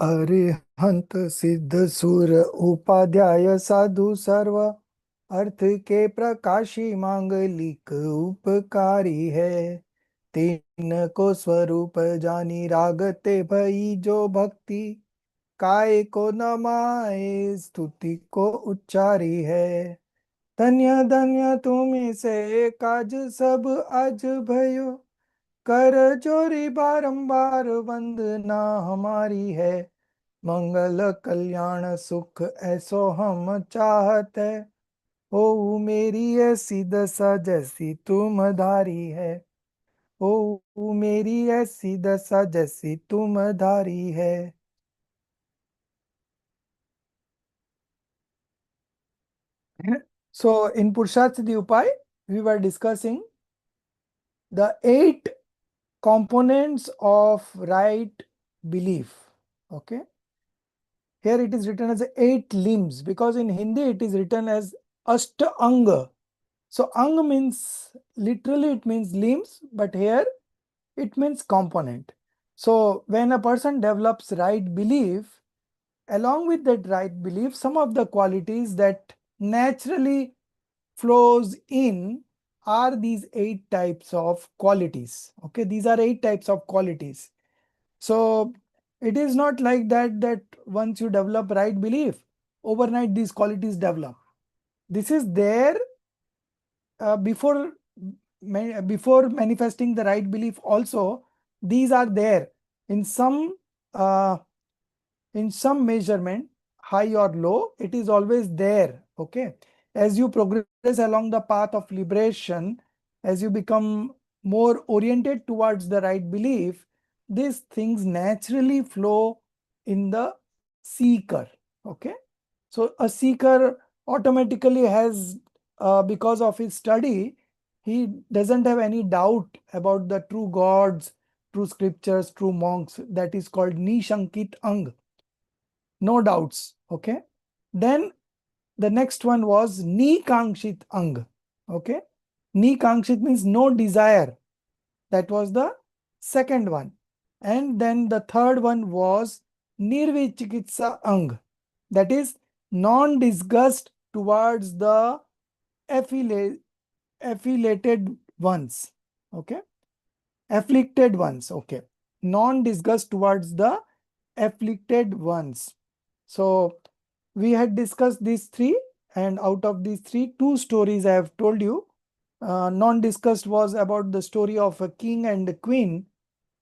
अरिहंत सिद्ध सुर उपाध्याय साधु सर्व अर्थ के प्रकाशी मांगलिक उपकारी है। तीन को स्वरूप जानी रागते भई जो भक्ति काय को नमाए स्तुति को उच्चारी है। धन्य धन्य तुम्हें से काज सब आज भयो कर जोरी बारंबार वंदना हमारी है। मंगल कल्याण सुख ऐसो हम चाहते हो मेरी ऐसी दशा जैसी तुम धारी है। ओ मेरी ऐसी दशा जैसी तुम धारी है। So in Purushashtha Upay, we were discussing the 8 components of right belief. Okay. Here it is written as 8 limbs because in Hindi it is written as Ashtanga. So Ang means literally it means limbs, but here it means component. So when a person develops right belief, along with that right belief, some of the qualities that naturally flows in are these 8 types of qualities. Okay, these are 8 types of qualities. So it is not like that once you develop right belief, overnight these qualities develop. This is there before manifesting the right belief also. These are there in some uh, measurement, high or low, it is always there. Okay, as you progress along the path of liberation, as you become more oriented towards the right belief, these things naturally flow in the seeker. Okay, so a seeker automatically has because of his study, he doesn't have any doubt about the true gods, true scriptures, true monks. That is called nishankit ang, no doubts. Okay, then the next one was nikangshit ang. Okay, nikangshit means no desire. That was the second one. And then the third one was nirvichikitsa ang. That is non-disgust towards the affiliated ones. Okay, afflicted ones. Okay, non-disgust towards the afflicted ones. So we had discussed these three, and out of these three, 2 stories I have told you. Non-discussed was about the story of a king and a queen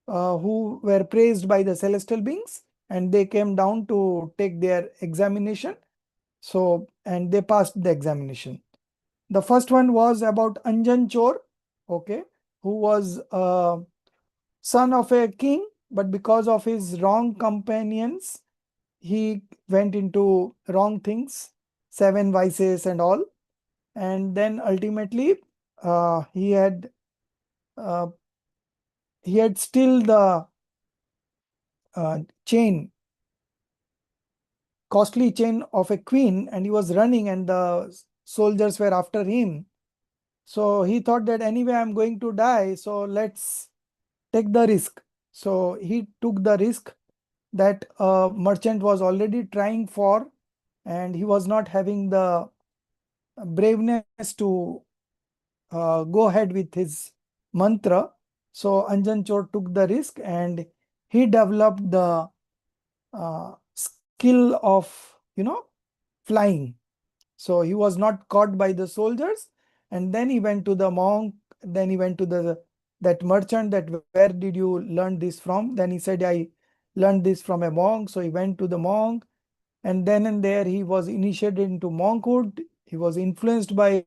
who were praised by the celestial beings, and they came down to take their examination. So, and they passed the examination. The first one was about Anjan Chor, okay, who was a son of a king, but because of his wrong companions, he went into wrong things, 7 vices and all. And then ultimately, he had uh, still the chain, costly chain of a queen, and he was running, and the soldiers were after him. So he thought that anyway I'm going to die, so let's take the risk. So he took the risk that a merchant was already trying for, and he was not having the braveness to go ahead with his mantra. So Anjan Chor took the risk and he developed the skill of, flying. So he was not caught by the soldiers, and then he went to the monk. Then he went to that merchant, that where did you learn this from? Then he said, I learned this from a monk. So he went to the monk, and then and there he was initiated into monkhood. He was influenced by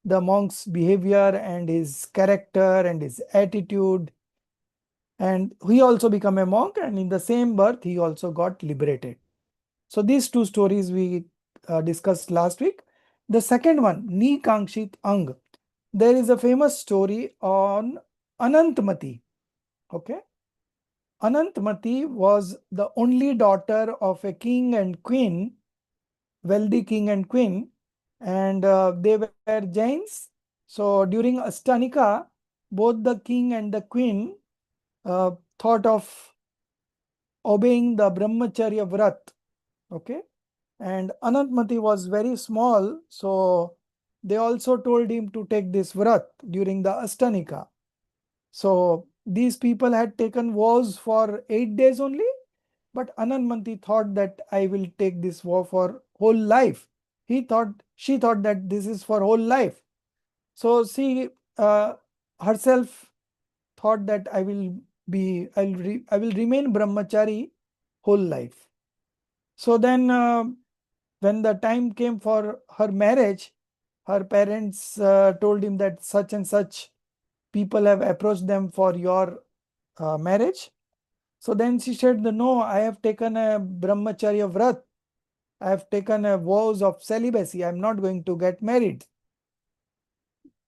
the monk's behavior and his character and his attitude, and he also became a monk, and in the same birth he also got liberated. So these 2 stories we discussed last week. The second one, Nikangshit Ang. There is a famous story on Anantmati. Okay, Anantmati was the only daughter of a king and queen, wealthy king and queen, and they were Jains. So during Ashtanika, both the king and the queen thought of obeying the Brahmacharya Vrat. Okay. And Anantmati was very small, so they also told him to take this Vrat during the Ashtanika. So these people had taken vows for 8 days only, but Anantmati thought that I will take this vow for whole life. She thought that this is for whole life. So she herself thought that I will remain brahmachari whole life. So then when the time came for her marriage, her parents told him that such and such people have approached them for your marriage. So then she said, no, I have taken a brahmacharya vrat. I have taken a vows of celibacy. I'm not going to get married.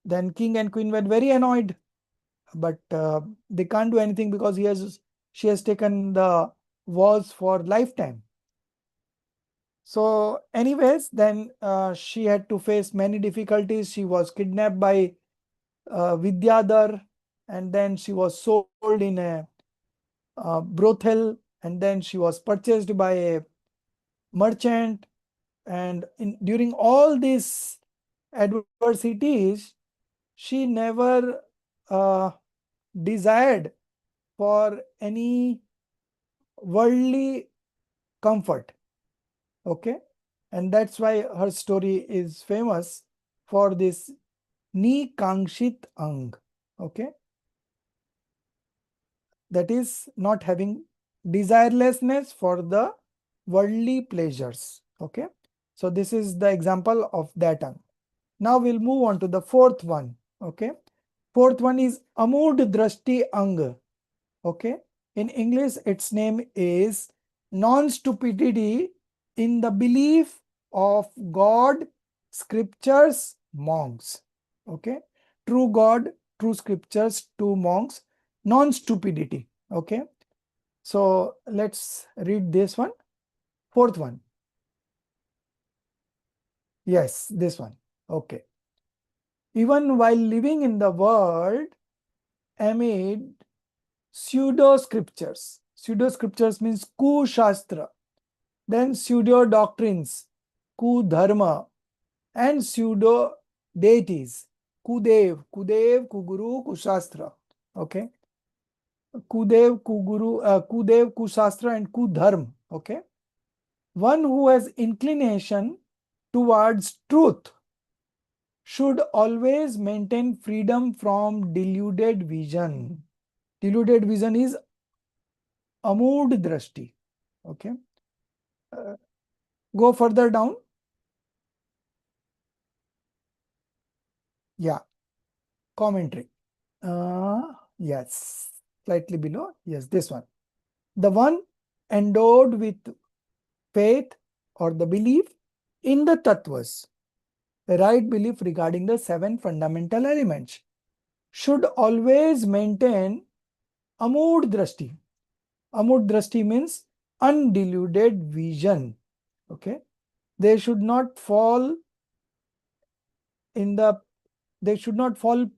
Then king and queen were very annoyed, but they can't do anything because she has taken the vows for lifetime. So anyways, then she had to face many difficulties. She was kidnapped by Vidyadhar, and then she was sold in a brothel, and then she was purchased by a merchant. And during all these adversities, she never desired for any worldly comfort. Okay. And that's why her story is famous for this Ni Kangshit Ang. Okay. That is not having desirelessness for the worldly pleasures. Okay. So this is the example of that ang. Now we'll move on to the fourth one. Okay. Fourth one is Amud Drashti Ang. Okay. In English, its name is non-stupidity in the belief of God, scriptures, monks. Okay. True God, true scriptures, true monks, non-stupidity. Okay. So let's read this one. Fourth one. Yes, this one. Okay. Even while living in the world amid pseudo scriptures. Pseudo scriptures means ku-shastra. Then pseudo doctrines, ku-dharma, and pseudo deities, kudev, kuguru, kushastra. Okay. Kudev, kushastra, and kudharma. Okay. One who has inclination towards truth should always maintain freedom from deluded vision. Deluded vision is amud drashti. Okay. Go further down. Yeah. Commentary. Yes. Slightly below. Yes, this one. The one endowed with faith or the belief in the tattvas, the right belief regarding the 7 fundamental elements, should always maintain amud drashti. Amud drashti means undiluted vision. Okay. They should not fall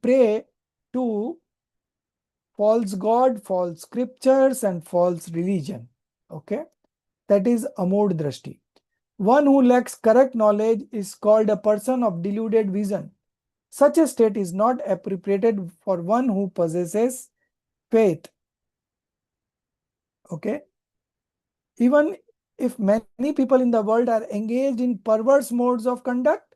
prey to false god, false scriptures, and false religion. Okay. That is amod drashti. One who lacks correct knowledge is called a person of deluded vision. Such a state is not appropriate for one who possesses faith. Okay. Even if many people in the world are engaged in perverse modes of conduct,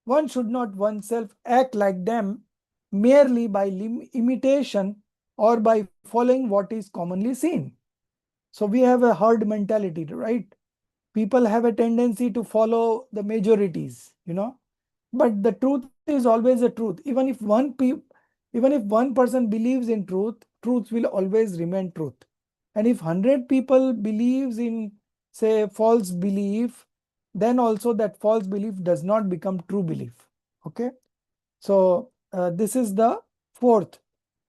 one should not oneself act like them merely by imitation or by following what is commonly seen. So we have a herd mentality, right? People have a tendency to follow the majorities, but the truth is always the truth. Even if one person believes in truth will always remain truth. And if 100 people believes in, say, false belief, then also that false belief does not become true belief. Okay. So this is the fourth.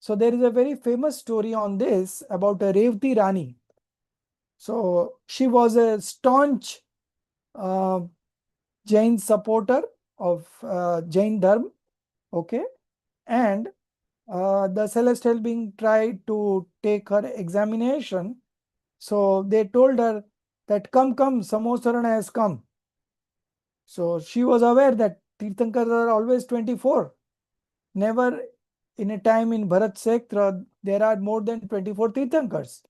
So there is a very famous story on this about a Revati Rani. So she was a staunch Jain supporter of Jain Dharma. Okay. And the celestial being tried to take her examination. So they told her that come, Samosaran has come. So she was aware that Tirthankars are always 24. Never in a time in Bharat Kshetra there are more than 24 Tirthankars.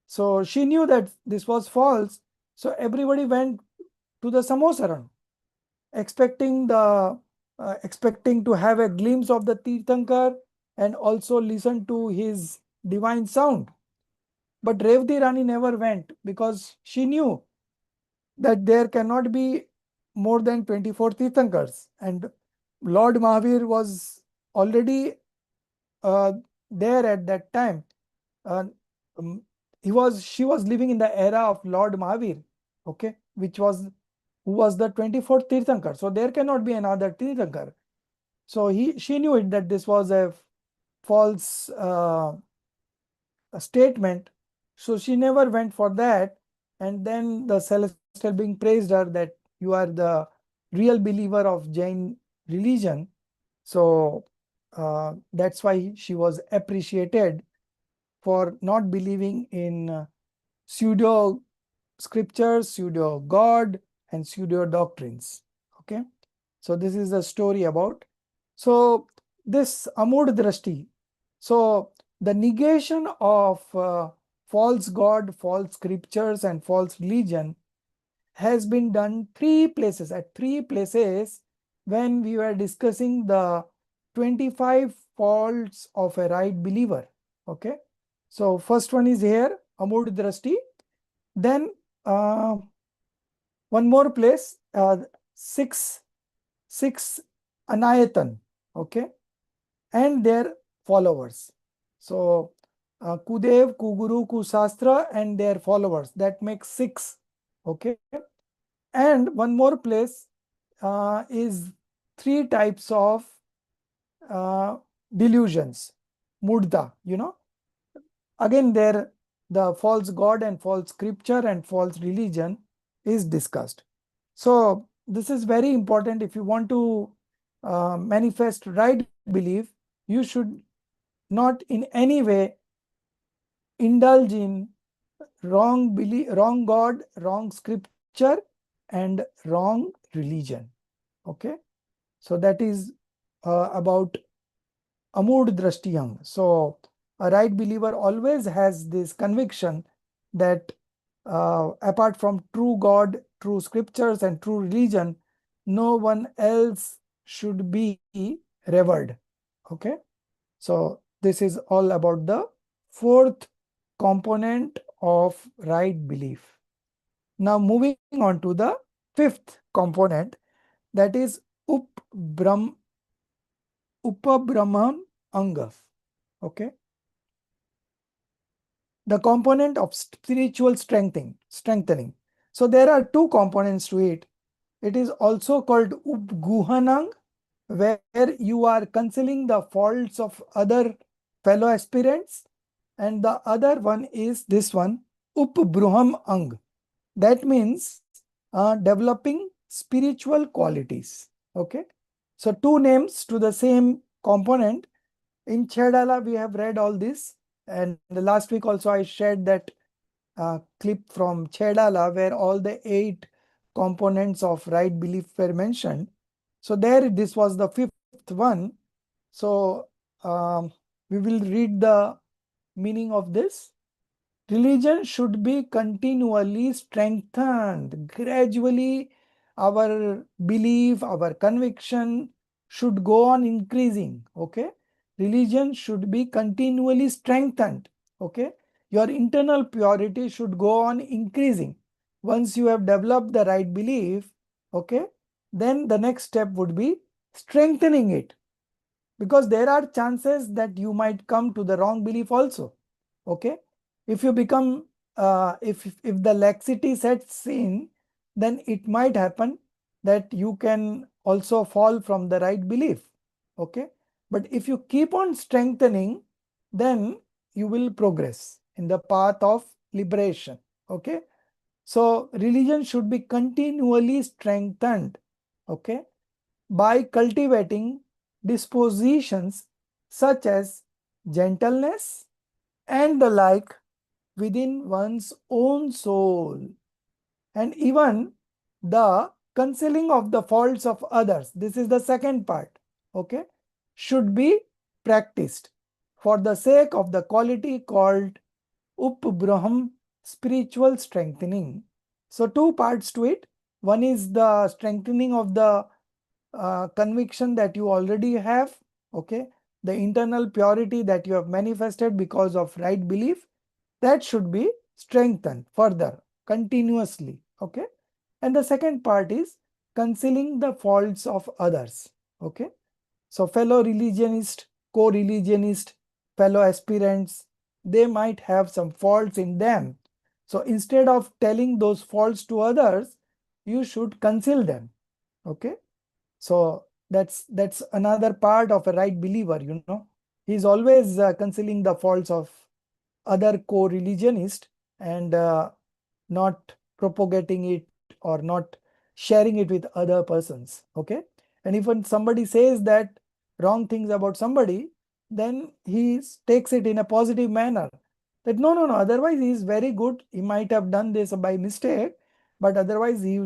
So she knew that this was false. So everybody went to the Samosaran, expecting to have a glimpse of the Tirthankar and also listen to his divine sound. But Revdi Rani never went because she knew that there cannot be more than 24 Tirthankars. And Lord Mahavir was already uh, there at that time. Uh, um, she was living in the era of Lord Mahavir, okay, who was the 24th Tirthankar. So there cannot be another Tirthankar. So she knew it that this was a false statement. So she never went for that. And then the celestial being praised her that you are the real believer of Jain religion. So that's why she was appreciated for not believing in pseudo scriptures, pseudo God, and pseudo doctrines. Okay. So this is the story about. So this Amud Drashti. So the negation of false God, false scriptures, and false religion has been done at three places when we were discussing the 25 faults of a right believer. Okay. So first one is here, Amud Drashti. Then one more place, six Anayatan, okay, and their followers. So Kudev, Kuguru, Kusastra, and their followers. That makes six, okay. And one more place is three types of uh, delusions, murda, again there the false god and false scripture and false religion is discussed. So this is very important. If you want to manifest right belief, you should not in any way indulge in wrong belief, wrong god, wrong scripture, and wrong religion. Okay, so that is about Amud Drashtiyang. So a right believer always has this conviction that apart from true God, true scriptures, and true religion, no one else should be revered. Okay. So this is all about the fourth component of right belief. Now moving on to the fifth component, that is Upabrahman Anga. Okay. The component of spiritual strengthening. So there are two components to it. It is also called Upguhanang, where you are concealing the faults of other fellow aspirants. And the other one is this one, Upbruham Ang. That means developing spiritual qualities. Okay. So two names to the same component. In Chedala, we have read all this. And the last week also I shared that clip from Chedala where all the 8 components of right belief were mentioned. So there this was the 5th one. So we will read the meaning of this. Religion should be continually strengthened. Gradually, our belief, our conviction should go on increasing. Okay. Religion should be continually strengthened. Okay. Your internal purity should go on increasing. Once you have developed the right belief, okay, then the next step would be strengthening it. Because there are chances that you might come to the wrong belief also. Okay. If you become if the laxity sets in, then it might happen that you can also fall from the right belief. Okay. But if you keep on strengthening, then you will progress in the path of liberation. Okay. So religion should be continually strengthened. Okay. By cultivating dispositions such as gentleness and the like, within one's own soul, and even the concealing of the faults of others. This is the second part, okay, should be practiced for the sake of the quality called Upbraham, spiritual strengthening. So two parts to it. One is the strengthening of the conviction that you already have, okay, the internal purity that you have manifested because of right belief, that should be strengthened further continuously, okay. And the second part is concealing the faults of others, okay. So fellow religionist, co-religionist, fellow aspirants, they might have some faults in them. So instead of telling those faults to others, you should conceal them, okay. So that's another part of a right believer, you know. He's always concealing the faults of other co-religionist and not propagating it or not sharing it with other persons, okay. And if when somebody says that wrong things about somebody, then he takes it in a positive manner, that no, otherwise he is very good, he might have done this by mistake, but otherwise he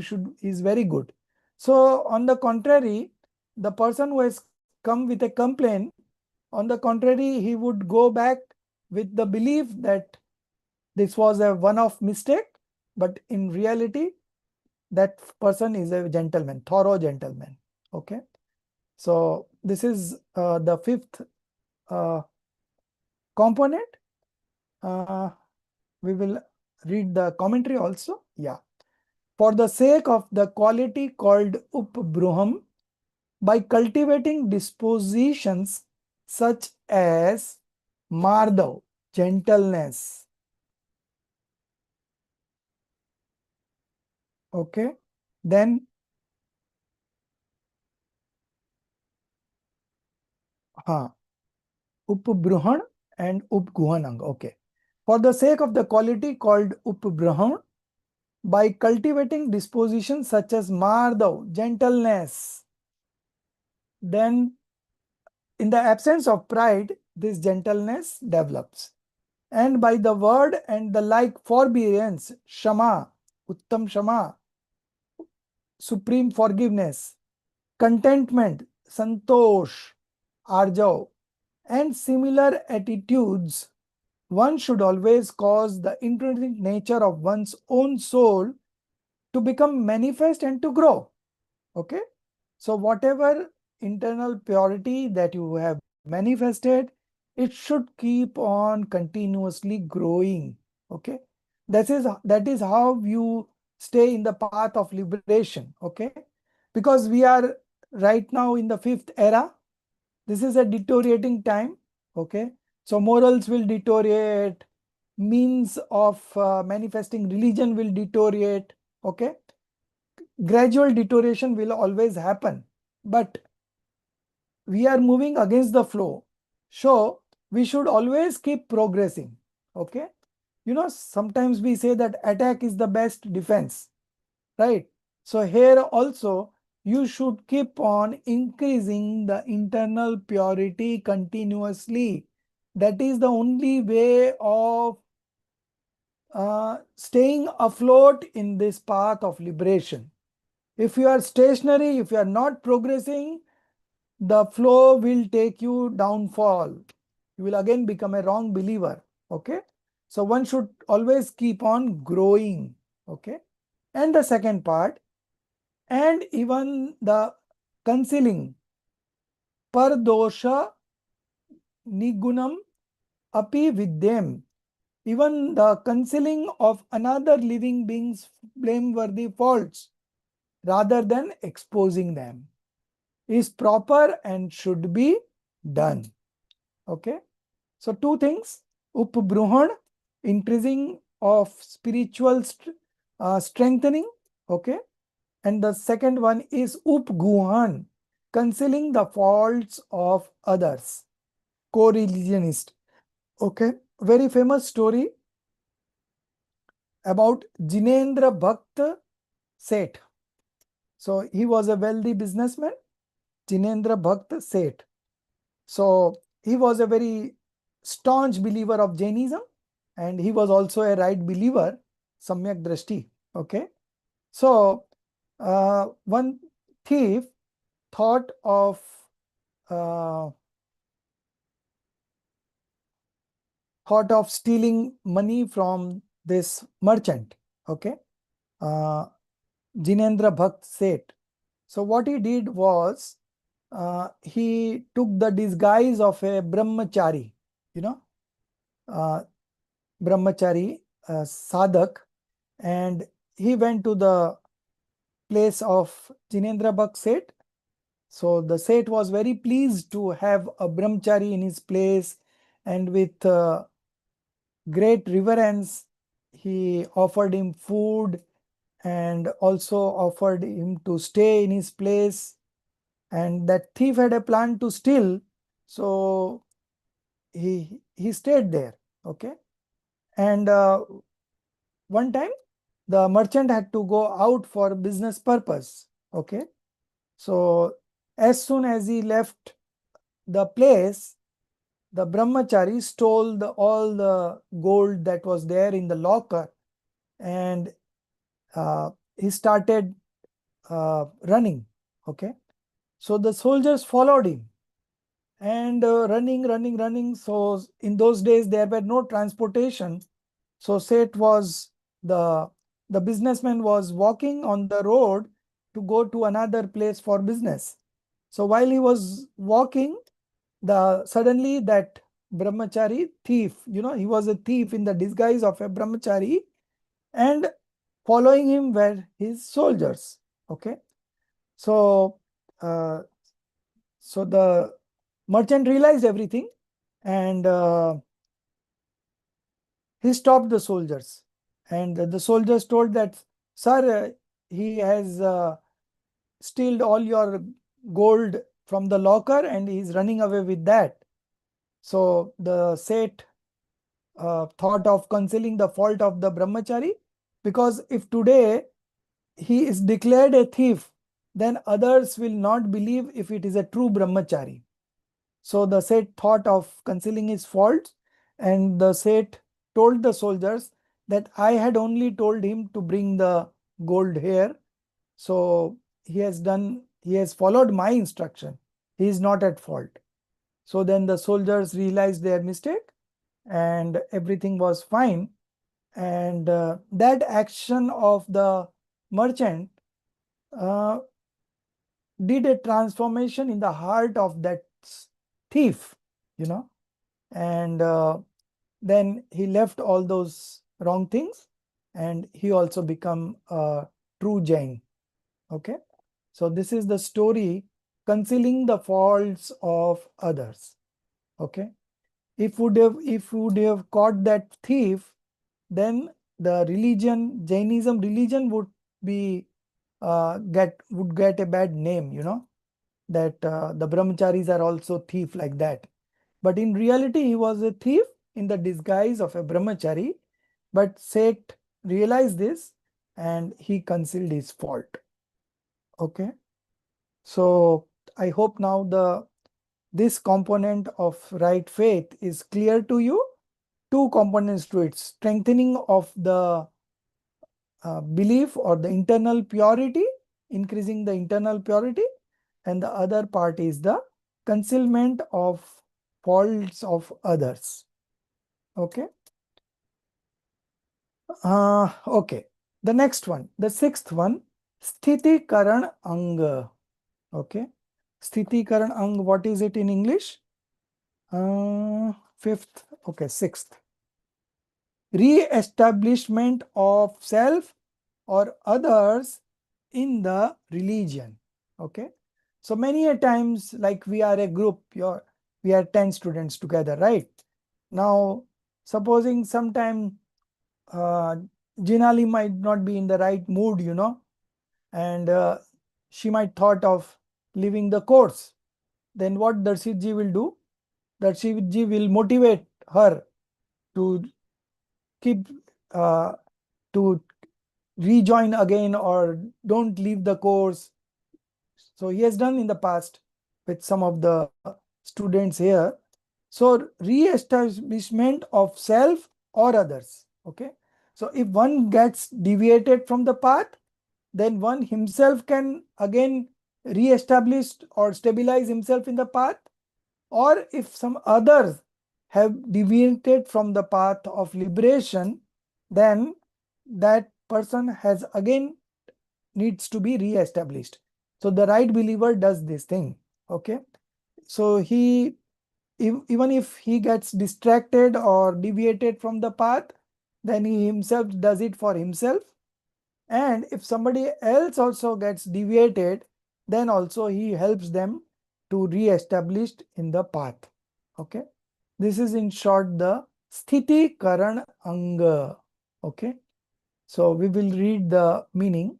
is very good. So on the contrary, the person who has come with a complaint, on the contrary, he would go back with the belief that this was a one-off mistake, but in reality, that person is a gentleman, thorough gentleman. Okay. So this is the fifth component. We will read the commentary also. Yeah. For the sake of the quality called upbruham, by cultivating dispositions such as mardav, gentleness. Okay. Then upbruhan and upguhanang. Okay. For the sake of the quality called upbruhan, by cultivating dispositions such as mardav, gentleness, then in the absence of pride, this gentleness develops. And by the word and the like forbearance, shama, uttam shama, supreme forgiveness, contentment, santosh, arjav, and similar attitudes, one should always cause the intrinsic nature of one's own soul to become manifest and to grow. Okay. So whatever internal purity that you have manifested, it should keep on continuously growing. Okay. That is how you stay in the path of liberation. Okay. Because we are right now in the fifth era. This is a deteriorating time. Okay. So morals will deteriorate, means of manifesting religion will deteriorate. Okay. Gradual deterioration will always happen, but we are moving against the flow. So we should always keep progressing. Okay. You know, sometimes we say that attack is the best defense, right? So here also you should keep on increasing the internal purity continuously. That is the only way of staying afloat in this path of liberation. If you are stationary, if you are not progressing, the flow will take you downfall. You will again become a wrong believer. Okay. So one should always keep on growing. Okay. And the second part, and even the concealing pardosha nigunam api vidyam, even the concealing of another living being's blameworthy faults rather than exposing them is proper and should be done. Okay. So two things, upbruhan, increasing of spiritual strengthening. Okay. And the second one is upguhan, concealing the faults of others, co-religionist. Okay. Very famous story about Jinendra Bhakt Seth. So he was a wealthy businessman, Jinendra Bhakt Seth. So he was a very staunch believer of Jainism. and he was also a right believer, Samyak Drashti. Okay. So one thief thought of uh, stealing money from this merchant. Okay. Uh, Jinendra Bhakt Seth. So what he did was he took the disguise of a brahmachari, you know, uh, brahmachari, sadhak, and he went to the place of Jinendra Bhakt Seth. So the Seth was very pleased to have a brahmachari in his place, and with great reverence, he offered him food and also offered him to stay in his place. And that thief had a plan to steal, so he stayed there. Okay. And one time the merchant had to go out for business purpose. Okay. So as soon as he left the place, the brahmachari stole all the gold that was there in the locker, and he started running. Okay. So the soldiers followed him and running. So in those days there were no transportation. So Seth was the businessman was walking on the road to go to another place for business. So while he was walking, suddenly that brahmachari thief, he was a thief in the disguise of a brahmachari, and following him were his soldiers. Okay. So uh, the merchant realized everything, and he stopped the soldiers, and the soldiers told that, sir, he has stealed all your gold from the locker and he's running away with that. So the Seth thought of concealing the fault of the brahmachari, because if today he is declared a thief, then others will not believe if it is a true brahmachari. So the Seth thought of concealing his faults, and the Seth told the soldiers that I had only told him to bring the gold here. So he has followed my instruction. He is not at fault. So then the soldiers realized their mistake and everything was fine. And that action of the merchant uh, did a transformation in the heart of that thief, and then he left all those wrong things, and he also become a true Jain. Okay. So this is the story, concealing the faults of others. Okay. If would have caught that thief, then the Jainism religion would be would get a bad name, that the brahmacharis are also thief like that. But in reality, he was a thief in the disguise of a brahmachari. But Seth realized this and he concealed his fault. Okay. So I hope now this component of right faith is clear to you. Two components to it: strengthening of the belief or the internal purity, increasing the internal purity, and the other part is the concealment of faults of others. Okay. Okay. The next one, the sixth one, Sthiti Karan Anga. Okay. Sthiti Karan Ang, what is it in English? Fifth. Okay, sixth. Re-establishment of self or others in the religion. Okay. So many a times, like we are a group, we are 10 students together, right? Now, supposing sometime Jinali might not be in the right mood, and she might thought of leaving the course. Then what Darshit ji will do? Darshit ji will motivate her to keep uh, to rejoin again or don't leave the course. So he has done in the past with some of the students here. So re-establishment of self or others. Okay. So if one gets deviated from the path, then one himself can again re-establish or stabilize himself in the path. Or if some others have deviated from the path of liberation, then that person has again needs to be re-established. So the right believer does this thing. Okay. So even if he gets distracted or deviated from the path, then he himself does it for himself. And if somebody else also gets deviated, then also he helps them to re-establish in the path. Okay. This is in short the Sthiti Karan Anga. Okay. So we will read the meaning.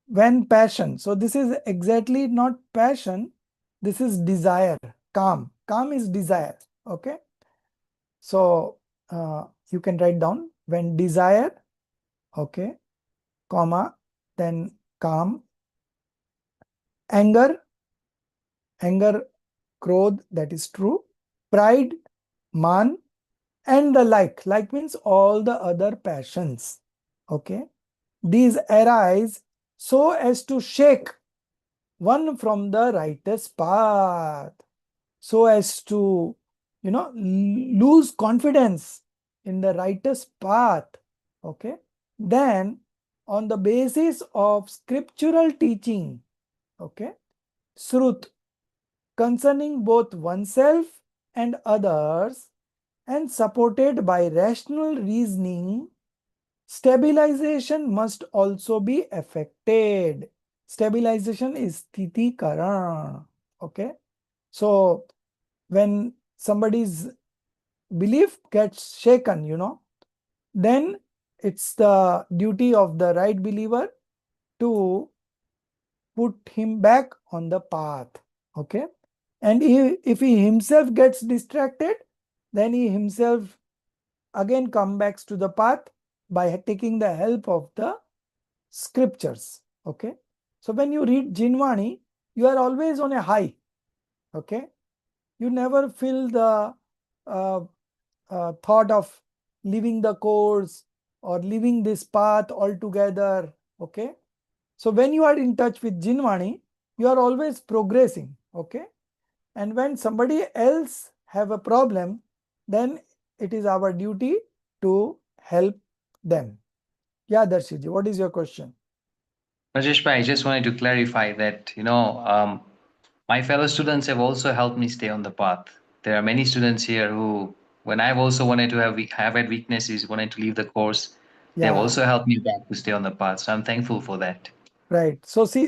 When passion, so this is exactly not passion, this is desire, calm. Calm is desire. Okay. So you can write down when desire, okay, comma, then calm, anger, krodh, that is true, pride, man, and the like means all the other passions. Okay. These arise so as to shake one from the righteous path, so as to, lose confidence in the righteous path. Okay. Then on the basis of scriptural teaching, okay, srut, concerning both oneself and others, and supported by rational reasoning, stabilization must also be effected. Stabilization is sthiti karan. Okay. So when somebody's belief gets shaken, then it's the duty of the right believer to put him back on the path. Okay. And if he himself gets distracted, then he himself again come back to the path by taking the help of the scriptures. Okay. So when you read Jinvani, you are always on a high. Okay. You never feel the uh, thought of leaving the course or leaving this path altogether. Okay. So when you are in touch with Jinvani, you are always progressing. Okay. And when somebody else have a problem, then it is our duty to help them. Yeah, Darshiji, what is your question? Rajesh bhai, I just wanted to clarify that, my fellow students have also helped me stay on the path. There are many students here who, when I've also wanted to have had weaknesses, wanted to leave the course, they have Yeah. also helped me back to stay on the path. So I'm thankful for that. Right. So see,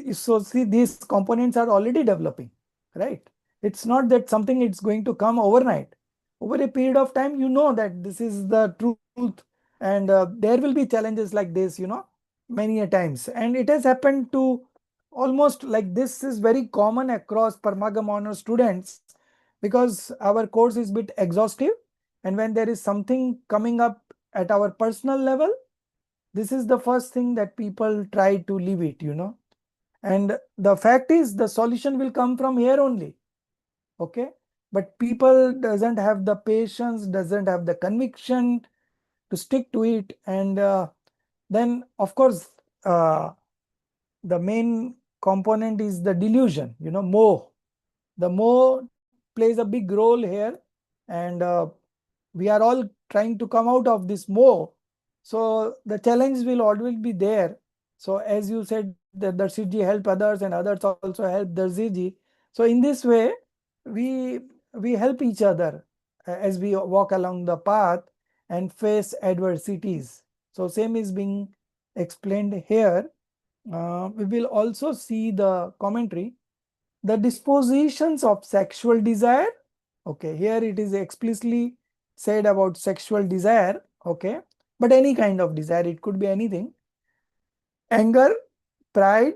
these components are already developing, right? It's not that something it's going to come overnight. Over a period of time, you know that this is the truth, and there will be challenges like this, many a times. And it has happened to almost like this is very common across Parmagam honor students because our course is bit exhaustive, and when there is something coming up at our personal level, this is the first thing that people try to leave it, and the fact is the solution will come from here only. Okay. But people doesn't have the patience, doesn't have the conviction to stick to it. And then of course the main component is the delusion, moh. The moh plays a big role here, and we are all trying to come out of this moh. So the challenge will always be there. So as you said, that Darshiji help others and others also help Darshiji. So in this way, we we help each other as we walk along the path and face adversities. So same is being explained here. We will also see the commentary, the dispositions of sexual desire. Okay, here it is explicitly said about sexual desire. Okay, but any kind of desire, it could be anything. Anger, pride,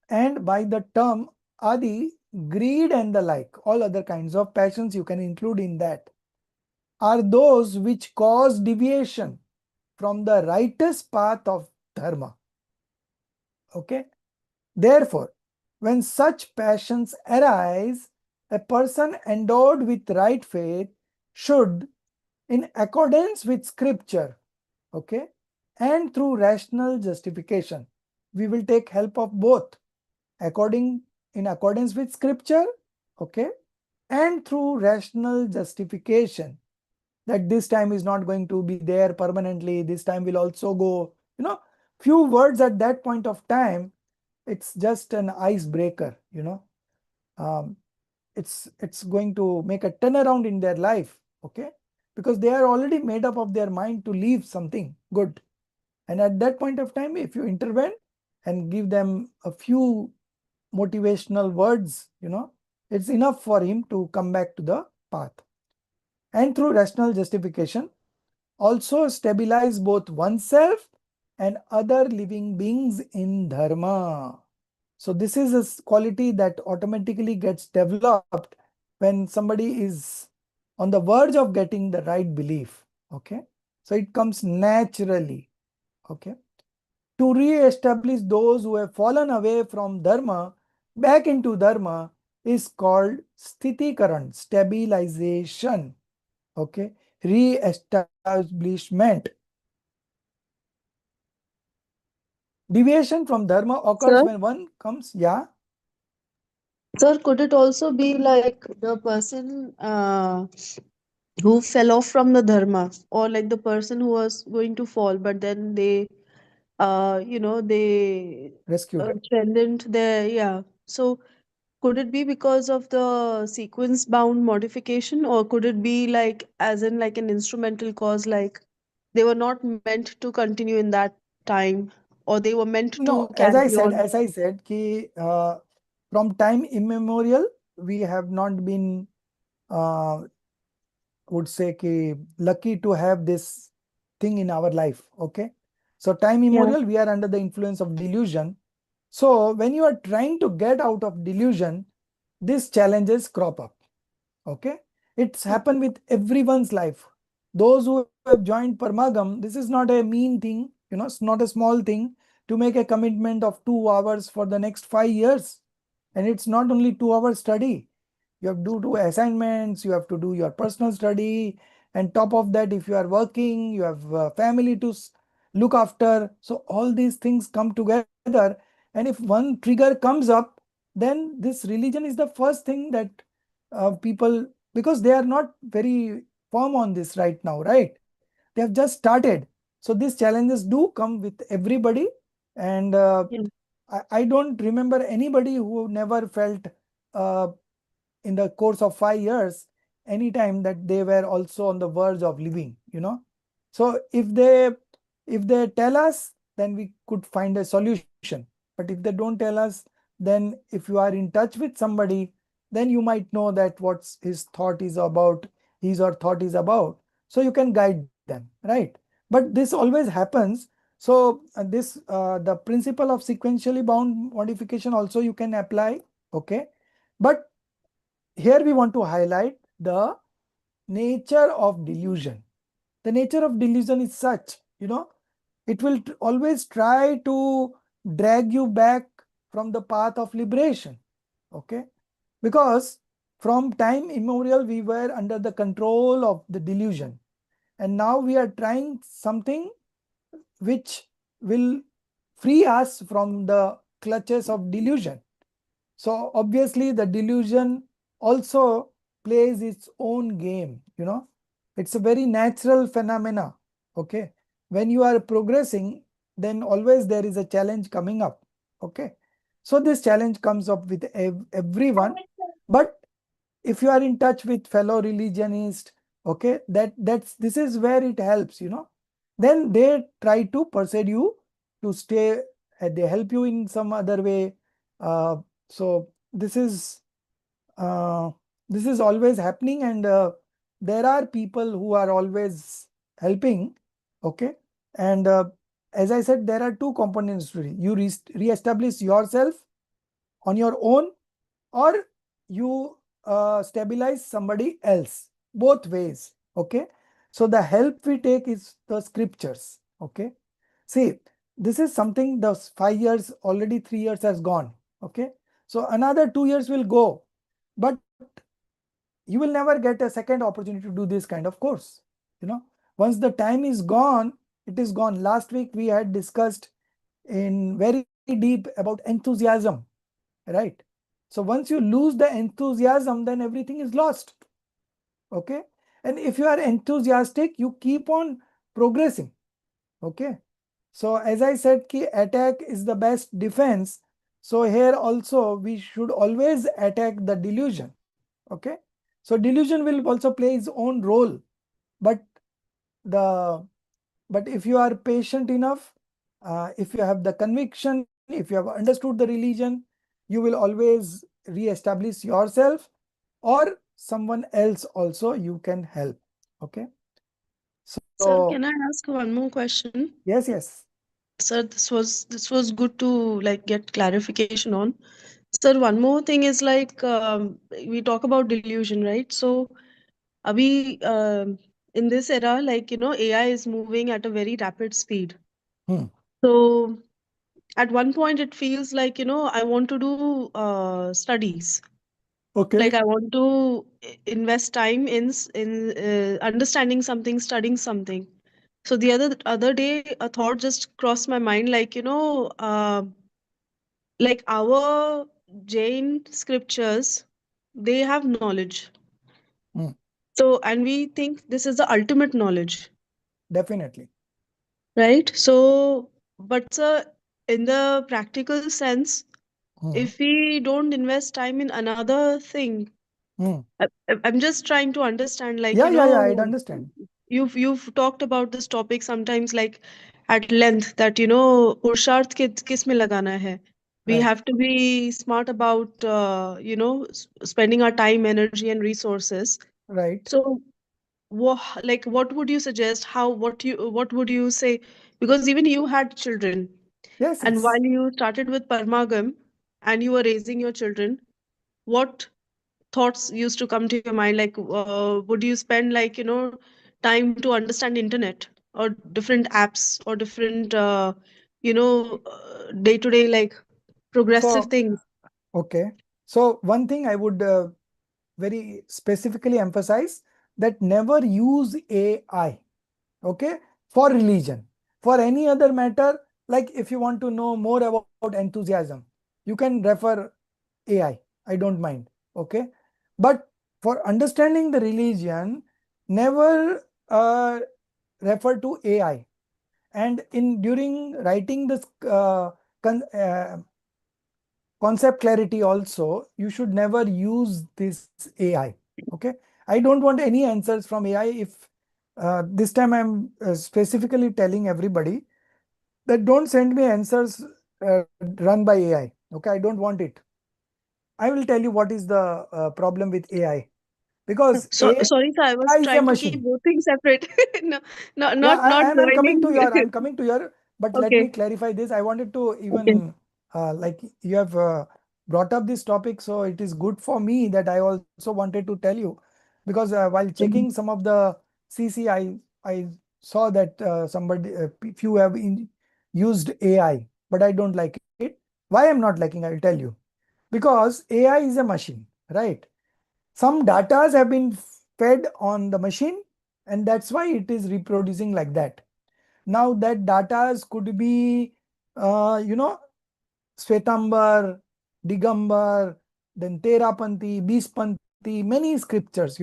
and by the term adi, greed and the like, all other kinds of passions you can include in that, are those which cause deviation from the righteous path of dharma. Okay. Therefore, when such passions arise, a person endowed with right faith should in accordance with scripture, okay, and through rational justification. We will take help of both, in accordance with scripture, okay, and through rational justification, that this time is not going to be there permanently, this time will also go, few words at that point of time, it's just an icebreaker, um, it's going to make a turnaround in their life, okay, because they are already made up of their mind to leave something good. And at that point of time, if you intervene and give them a few motivational words, it's enough for him to come back to the path. And through rational justification, also stabilize both oneself and other living beings in dharma. So this is a quality that automatically gets developed when somebody is on the verge of getting the right belief. Okay. So it comes naturally. Okay. To re-establish those who have fallen away from dharma back into dharma is called sthitikaran, stabilization. Okay. Re-establishment. Deviation from dharma occurs Sir, when one comes, yeah. sir, could it also be like the person who fell off from the dharma, or like the person who was going to fall, but then they Rescued. strengthened their, yeah. So could it be because of the sequence bound modification, or could it be like as in like an instrumental cause, like they were not meant to continue in that time, or they were meant No, to carry on? as I said, from time immemorial, we have not been, would say, lucky to have this thing in our life. Okay. So time Yeah. immemorial, we are under the influence of delusion. So when you are trying to get out of delusion, these challenges crop up. Okay. It's happened with everyone's life. Those who have joined Parmagam, this is not a mean thing, it's not a small thing to make a commitment of 2 hours for the next 5 years. And it's not only 2 hours study. You have to do assignments, you have to do your personal study. And top of that, if you are working, you have a family to look after. So all these things come together. And if one trigger comes up, then this religion is the first thing that people, because they are not very firm on this right now, right? They have just started. So these challenges do come with everybody. And Yeah. I don't remember anybody who never felt uh, in the course of 5 years anytime that they were also on the verge of leaving. So if they tell us, then we could find a solution. But if they don't tell us, then if you are in touch with somebody, then you might know that what's his or thought is about, so you can guide them, right? But this always happens. So the principle of sequentially bound modification also you can apply. Okay. But here we want to highlight the nature of delusion. The nature of delusion is such, it will always try to drag you back from the path of liberation. Okay. Because from time immemorial, we were under the control of the delusion. And now we are trying something which will free us from the clutches of delusion. So obviously the delusion also plays its own game. It's a very natural phenomena. Okay. When you are progressing, then always there is a challenge coming up. Okay. So this challenge comes up with everyone. But if you are in touch with fellow religionists, okay, this is where it helps. Then they try to persuade you to stay, they help you in some other way. So uh, this is always happening. And there are people who are always helping. Okay. And as I said, there are two components to it. You re-establish yourself on your own, or you stabilize somebody else, both ways. Okay. So the help we take is the scriptures. Okay. See, this is something, the 5 years, already 3 years has gone. Okay. So another 2 years will go, but you will never get a second opportunity to do this kind of course. Once the time is gone, it is gone. Last week we had discussed in very deep about enthusiasm, right? So once you lose the enthusiasm, then everything is lost. Okay. And if you are enthusiastic, you keep on progressing. Okay. So as I said, ki attack is the best defense. So here also we should always attack the delusion. Okay. So delusion will also play its own role, but the but if you are patient enough, if you have the conviction, if you have understood the religion, you will always re-establish yourself, or someone else also you can help. Okay. Sir, So can I ask one more question? yes. Sir, this was good to like get clarification on. Sir, one more thing is like we talk about delusion, right? So, abhi in this era, like AI is moving at a very rapid speed. Hmm. So, at one point, it feels like I want to do studies. Okay. Like I want to invest time in understanding something, studying something. So the other day, a thought just crossed my mind, like our Jain scriptures, they have knowledge. Hmm. So, and we think this is the ultimate knowledge, Definitely. right? So, but sir, in the practical sense, Hmm. if we don't invest time in another thing, Hmm. I'm just trying to understand, like, Yeah, I'd understand. you've talked about this topic sometimes, like at length, that पुरुषार्थ किस में लगाना है. We Right. have to be smart about spending our time, energy, and resources. Right. So, what would you suggest? What would you say? Because even you had children, and Yes. while you started with Parmagam and you were raising your children, what thoughts used to come to your mind, like would you spend time to understand internet or different apps or different day to day, like progressive So, things? okay. So one thing I would very specifically emphasize, that never use AI, okay, for religion. For any other matter, like if you want to know more about enthusiasm, you can refer AI. I don't mind. Okay. But for understanding the religion, never refer to AI. And in during writing this con concept clarity also, you should never use this AI. Okay. I don't want any answers from AI. If this time I'm specifically telling everybody that don't send me answers run by AI. Okay. I don't want it. I will tell you what is the problem with AI, because So AI sorry sir, I is a was trying to machine. keep both things separate. No, Yeah, not I'm coming to joining. your, but let me Okay, clarify this. I wanted to okay. even, like you have brought up this topic, so it is good for me that I also wanted to tell you, because while checking some of the CC, I saw that few have used AI, but I don't like it. Why I'm not liking, I'll tell you. Because AI is a machine, right? Some datas have been fed on the machine, and that's why it is reproducing like that. Now that datas could be, you know, Svetambar, Digambar, then Terapanthi, Bispanthi, many scriptures.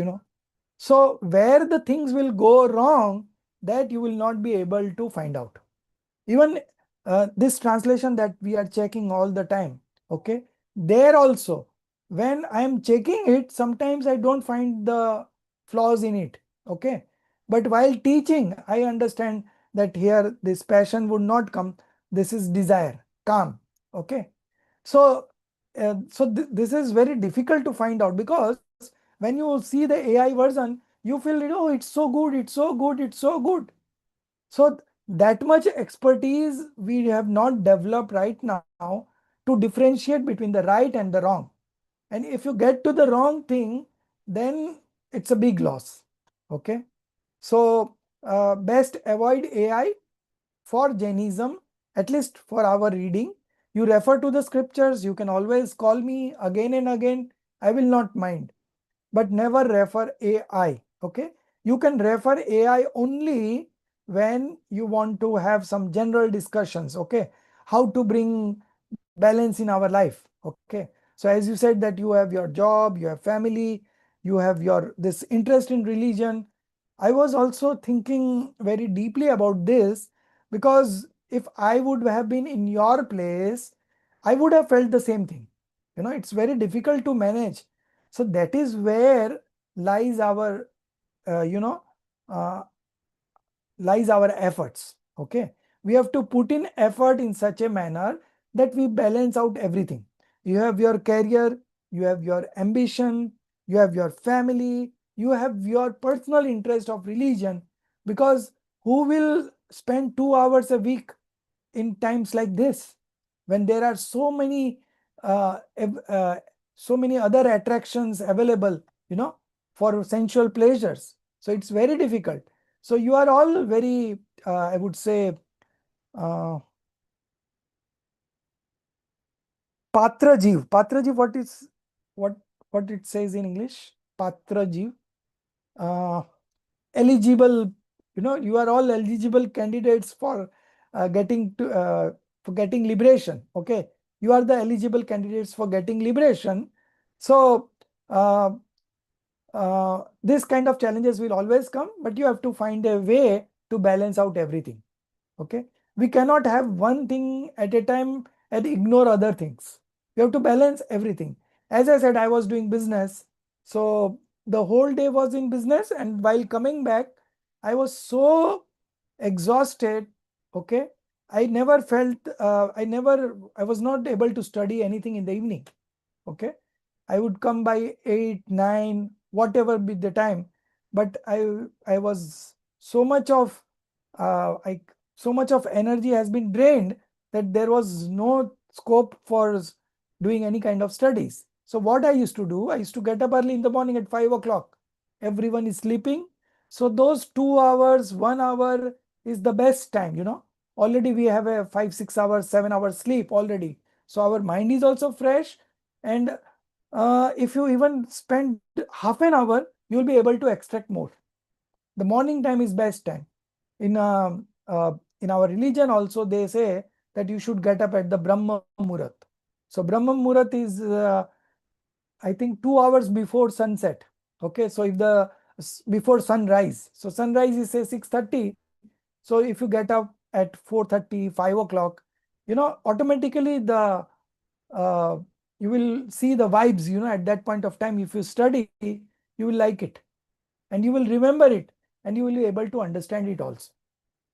So where the things will go wrong, that you will not be able to find out. Even this translation that we are checking all the time, okay, there also, when I am checking it, sometimes I don't find the flaws in it. Okay. But while teaching, I understand that here this passion would not come. This is desire, calm. Okay. So this is very difficult to find out, because when you see the AI version, you feel, oh, it's so good, it's so good, it's so good. So that much expertise we have not developed right now to differentiate between the right and the wrong. And if you get to the wrong thing, then it's a big loss. Okay. So best avoid AI for Jainism, at least for our reading. You refer to the scriptures, you can always call me again and again. I will not mind, but never refer AI. Okay. You can refer AI only when you want to have some general discussions, okay? How to bring balance in our life, okay? So as you said that you have your job, you have family, you have your this interest in religion. I was also thinking very deeply about this, because if I would have been in your place, I would have felt the same thing. It's very difficult to manage. So that is where lies our uh, you know uh, lies our efforts, okay? We have to put in effort in such a manner that we balance out everything. You have your career, you have your ambition, you have your family, you have your personal interest of religion, because who will spend 2 hours a week in times like this, when there are uh, ev- uh, so many other attractions available, for sensual pleasures? So it's very difficult. So you are all very, I would say, uh, patra jeev. Patra jeev, what what it says in English? Patra jeev. Uh, Eligible, you are all eligible candidates for getting liberation. Okay, you are the eligible candidates for getting liberation. So uh, this kind of challenges will always come, but you have to find a way to balance out everything. Okay, we cannot have one thing at a time and ignore other things. We have to balance everything. As I said, I was doing business, so the whole day was in business, and while coming back I was so exhausted. Okay, I was not able to study anything in the evening. Okay, I would come by 8, 9, whatever be the time, but I was so much of I so much of energy has been drained that there was no scope for doing any kind of studies. So what I used to do, I used to get up early in the morning at 5 o'clock. Everyone is sleeping. So those 2 hours, 1 hour is the best time, Already we have a 5, 6 hours, 7 hours sleep already. So our mind is also fresh. And if you even spend half an hour, you'll be able to extract more. The morning time is best time. In our religion also, they say that you should get up at the Brahma Murat. So Brahma Murat is I think 2 hours before sunset. Okay, so if the before sunrise, so sunrise is say 6:30. So if you get up at 4:30, 5 o'clock, automatically the uh, you will see the vibes. At that point of time, if you study, you will like it, and you will remember it, and you will be able to understand it also.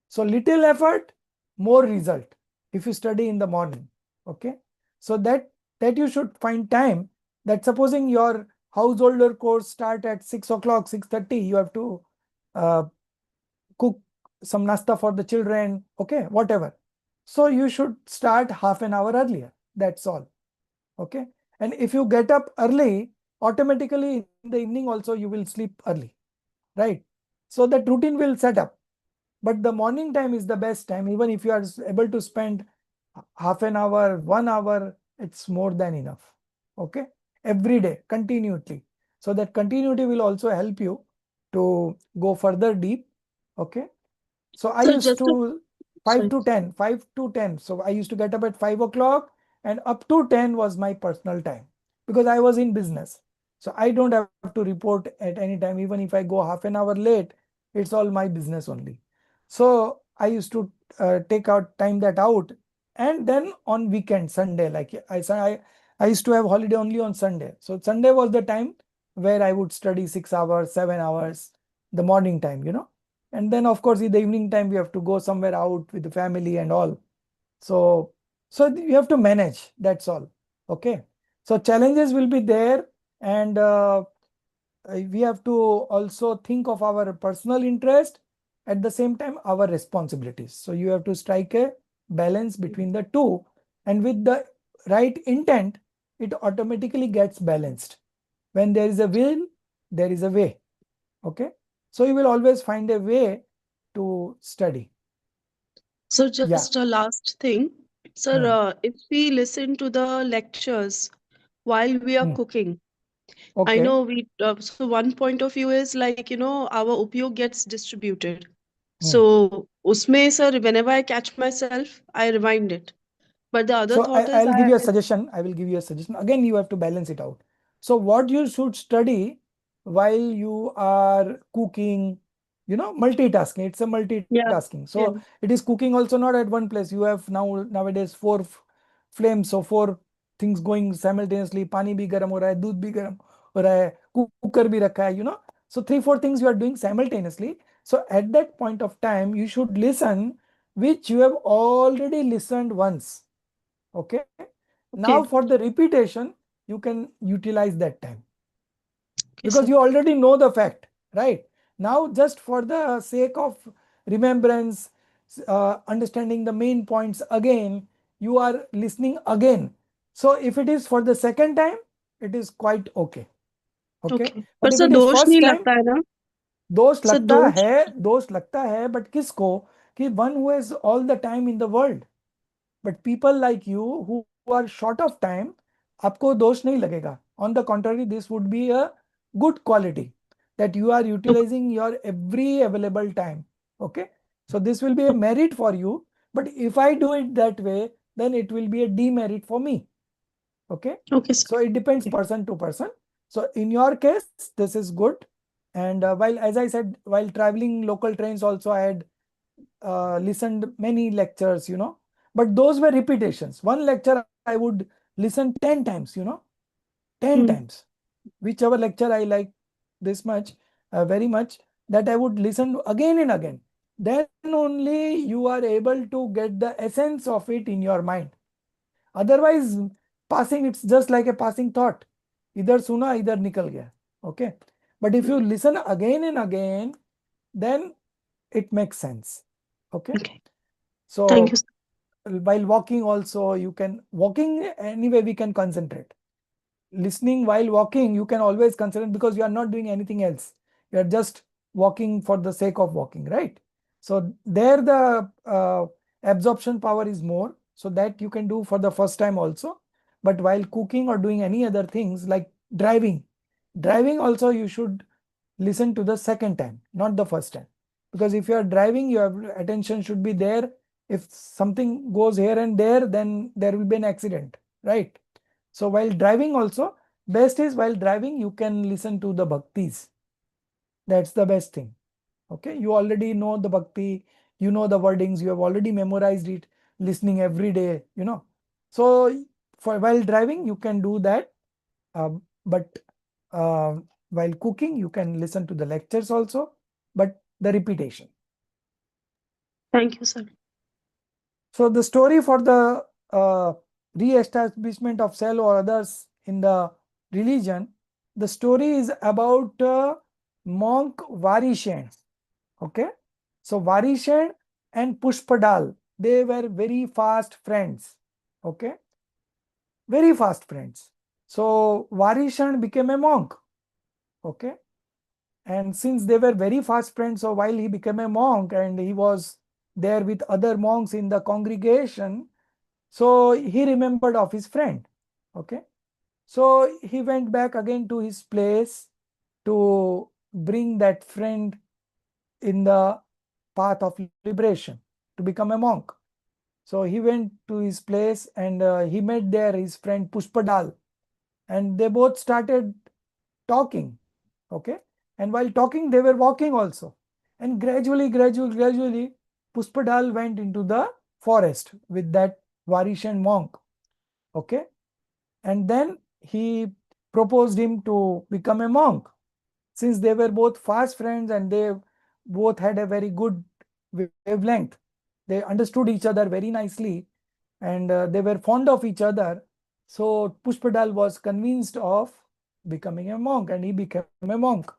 So little effort, more result if you study in the morning. Okay. So that you should find time, that supposing your householder course start at 6 o'clock, 6:30, you have to uh, cook some nasta for the children, okay, whatever. So you should start half an hour earlier. That's all. Okay. And if you get up early, automatically in the evening also you will sleep early, right? So that routine will set up. But the morning time is the best time. Even if you are able to spend half an hour, 1 hour, it's more than enough. Okay. Every day, continually. So that continuity will also help you to go further deep. Okay. So I So used just to, to 5 sorry. to 10, 5 to 10. So I used to get up at 5 o'clock, and up to 10 was my personal time, because I was in business. So I don't have to report at any time. Even if I go half an hour late, it's all my business only. So I used to take out time that out. And then on weekend, Sunday, like I used to have holiday only on Sunday. So Sunday was the time where I would study 6 hours, 7 hours, the morning time, and then of course in the evening time we have to go somewhere out with the family and all. So you have to manage, that's all. Okay, so challenges will be there, and we have to also think of our personal interest, at the same time our responsibilities. So you have to strike a balance between the two, and with the right intent, it automatically gets balanced. When there is a will, there is a way. Okay, so you will always find a way to study. So Yeah. just a last thing. Sir, Hmm. if we listen to the lectures while we are Hmm. cooking, I Okay. know so one point of view is like, our upyog gets distributed. Hmm. So, usme, sir, whenever I catch myself, I rewind it. But the other So thought is I'll give you a suggestion. I will give you a suggestion. Again, you have to balance it out. So what you should study while you are cooking, multitasking. It's a yeah, multitasking. So yeah, it is cooking also not at one place. You have nowadays four flames, so four things going simultaneously. Pani bhi garam ho raha hai, दूध भी garam हो रहा है, cooker भी रखा है. So 3-4 things you are doing simultaneously. So at that point of time, you should listen, which you have already listened once. Okay. Now okay, for the repetition, you can utilize that time okay, because sir. you already know the fact, right? Now just for the sake of remembrance, understanding the main points again, you are listening again. So if it is for the second time, it is quite okay. Okay. Okay. But But if sir, it is दोष first नहीं time, लगता है ना? दोष Sir, लगता दोष. है, दोष लगता है, but किसको? कि one who is all the time in the world. But people like you who are short of time, आपको दोष नहीं लगेगा. On the contrary, this would be a good quality that you are Okay, utilizing your every available time. Okay. So this will be a merit for you. But if I do it that way, then it will be a demerit for me. Okay. okay, sir. So it depends Okay. person to person. So in your case, this is good. And while, as I said, while traveling local trains also, I had listened many lectures, but those were repetitions. One lecture I would listen 10 times, 10 Hmm. times. Whichever lecture I like this much, very much, that I would listen again and again. Then only you are able to get the essence of it in your mind. Otherwise, passing, it's just like a passing thought. Either suna, either nikal gaya. Okay. But if you listen again and again, then it makes sense. Okay. Okay. Thank you, So sir. while walking also, you can, walking anyway, we can concentrate. Listening while walking, you can always concentrate because you are not doing anything else. You are just walking for the sake of walking, right? So there the absorption power is more, so that you can do for the first time also. But while cooking or doing any other things like driving also you should listen to the second time, not the first time. Because if you are driving, your attention should be there. If something goes here and there, then there will be an accident, right? So while driving also, best is while driving, you can listen to the bhaktis. That's the best thing. Okay. You already know the bhakti, you know the wordings, you have already memorized it, listening every day. So for while driving, you can do that. But while cooking, you can listen to the lectures also, but the repetition. Thank you, sir. So the story for the re-establishment of cell or others in the religion, the story is about monk Varishen. Okay. So Varishen and Pushpadal, they were very fast friends. Okay. Very fast friends. So Varishen became a monk. Okay. And since they were very fast friends, so while he became a monk and he was there with other monks in the congregation, so he remembered of his friend. Okay. So he went back again to his place to bring that friend in the path of liberation, to become a monk. So he went to his place and he met there his friend Pushpadal, and they both started talking. Okay. And while talking, they were walking also. And gradually, Pushpadal went into the forest with that Varishan monk. Okay. And then he proposed him to become a monk. Since they were both fast friends and they both had a very good wavelength, they understood each other very nicely, and they were fond of each other. So Pushpadal was convinced of becoming a monk and he became a monk.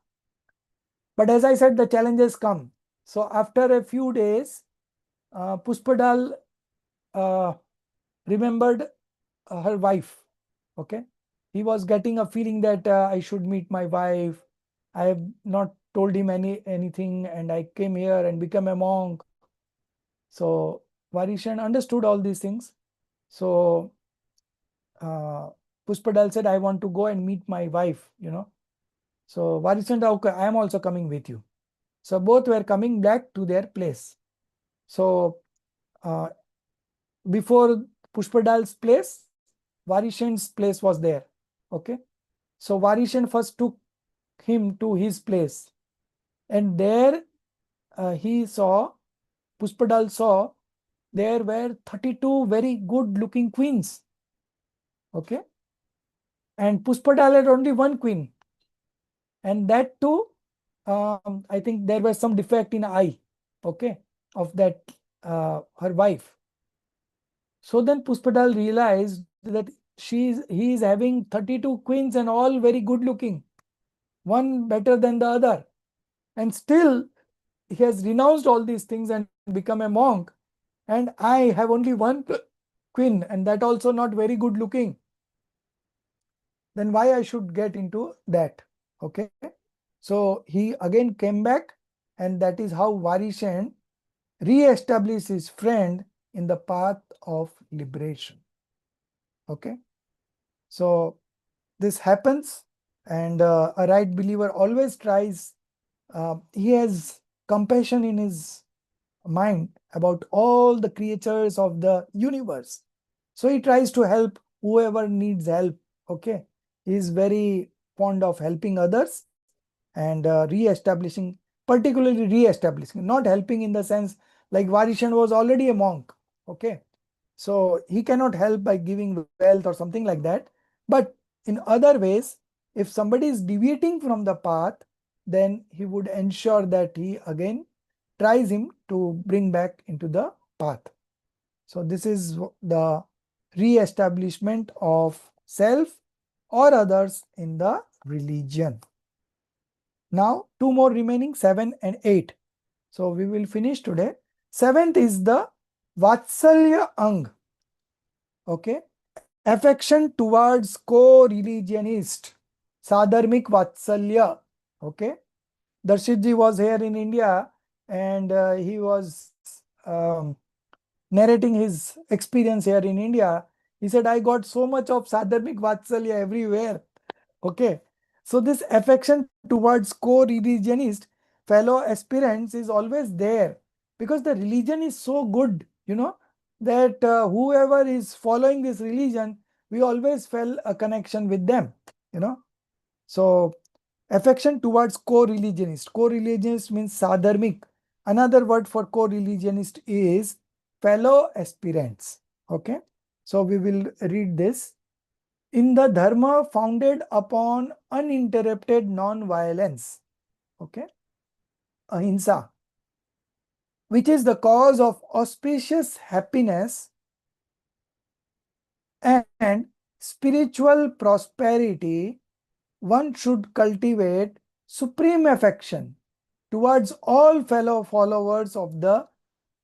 But as I said, the challenges come. So after a few days, Pushpadal uh, remembered her wife. Okay. He was getting a feeling that I should meet my wife. I have not told him anything, and I came here and become a monk. So Varishan understood all these things. So uh, Pushpadal said, I want to go and meet my wife, So Varis said, okay, I am also coming with you. So both were coming back to their place. So before Pushpadal's place, Varishen's place was there. Okay. So Varishen first took him to his place. And there Pushpadal saw there were 32 very good looking queens. Okay. And Pushpadal had only one queen. And that too, I think there was some defect in eye, okay, of that her wife. So then Pushpadal realized that he is having 32 queens and all very good looking, one better than the other. And still he has renounced all these things and become a monk. And I have only one queen, and that also not very good looking. Then why I should get into that? Okay. So he again came back, and that is how Varishen re-established his friend in the path of liberation. Okay. So this happens, and a right believer always tries, he has compassion in his mind about all the creatures of the universe. So he tries to help whoever needs help. Okay. He is very fond of helping others and re-establishing, particularly re-establishing, not helping in the sense like Varishan was already a monk. Okay. So he cannot help by giving wealth or something like that. But in other ways, if somebody is deviating from the path, then he would ensure that he again tries him to bring back into the path. So this is the re-establishment of self or others in the religion. Now, two more remaining, 7 and 8. So we will finish today. 7th is the Vatsalya Ang. Okay. Affection towards co-religionist. Sadharmik Vatsalya. Okay. Darshitji was here in India, and he was narrating his experience here in India. He said, I got so much of Sadharmik Vatsalya everywhere. Okay. So this affection towards co-religionist fellow aspirants is always there, because the religion is so good, that whoever is following this religion, we always feel a connection with them, So affection towards co-religionist. Co-religionist means sadharmic. Another word for co-religionist is fellow aspirants. Okay. So we will read this. In the dharma founded upon uninterrupted non-violence, okay, ahimsa, which is the cause of auspicious happiness and spiritual prosperity, one should cultivate supreme affection towards all fellow followers of the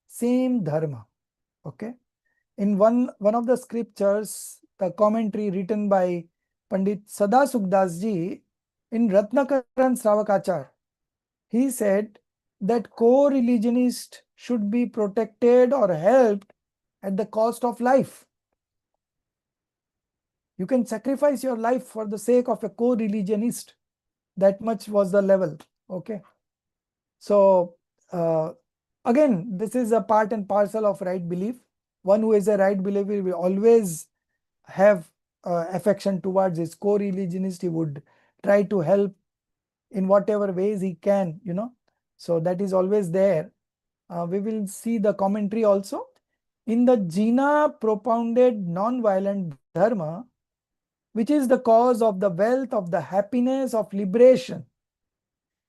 same dharma. Okay. In one of the scriptures, the commentary written by Pandit Sadasukdas ji in Ratnakaran Sravakachar, he said that co-religionists should be protected or helped at the cost of life. You can sacrifice your life for the sake of a co-religionist. That much was the level. Okay. So again, this is a part and parcel of right belief. One who is a right believer will always have affection towards his co-religionist. He would try to help in whatever ways he can, So that is always there. We will see the commentary also. In the Jina propounded non-violent dharma, which is the cause of the wealth, of the happiness, of liberation,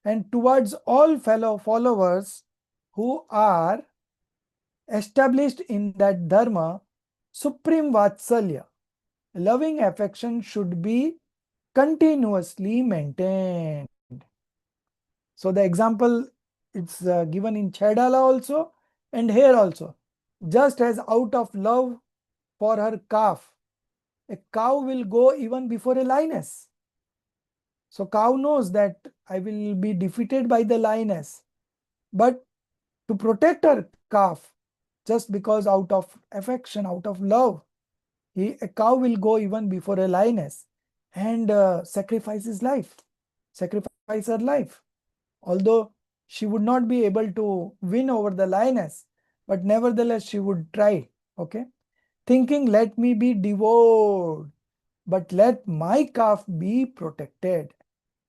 and towards all fellow followers who are established in that dharma, supreme vatsalya, loving affection should be continuously maintained. So the example, it's given in Chaidala also and here also. Just as out of love for her calf, a cow will go even before a lioness. So cow knows that I will be defeated by the lioness, but to protect her calf, just because out of affection, out of love, A cow will go even before a lioness and sacrifice his life, sacrifice her life. Although she would not be able to win over the lioness, but nevertheless she would try. Okay, thinking, let me be devoured, but let my calf be protected.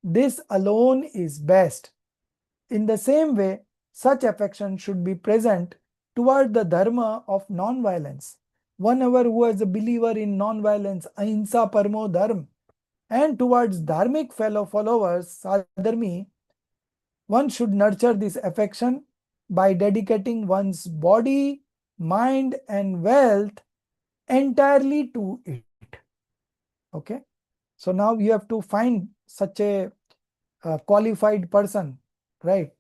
This alone is best. In the same way, such affection should be present toward the dharma of non-violence. One ever who is a believer in non-violence, ahimsa paramo dharma, and towards dharmic fellow followers, sadharmi, one should nurture this affection by dedicating one's body, mind, and wealth entirely to it. Okay. So now you have to find such a qualified person, right?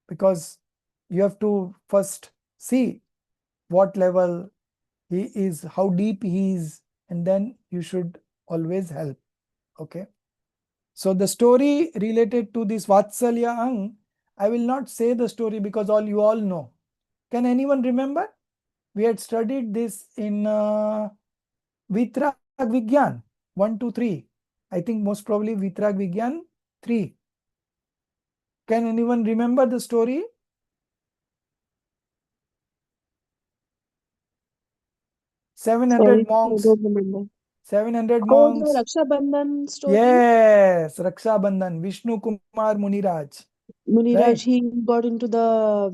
Because you have to first see what level he is, how deep he is, and then you should always help. Okay. So the story related to this Vatsalya Ang, I will not say the story because you all know. Can anyone remember? We had studied this in Vitrag Vigyan 1 to 3. I think most probably Vitrag Vigyan 3. Can anyone remember the story? Sorry, 700 I monks. don't remember. 700 Oh, the monks. Raksha Bandhan story. Yes, Raksha Bandhan, Vishnu Kumar Muniraj. Muniraj, Right? he got into the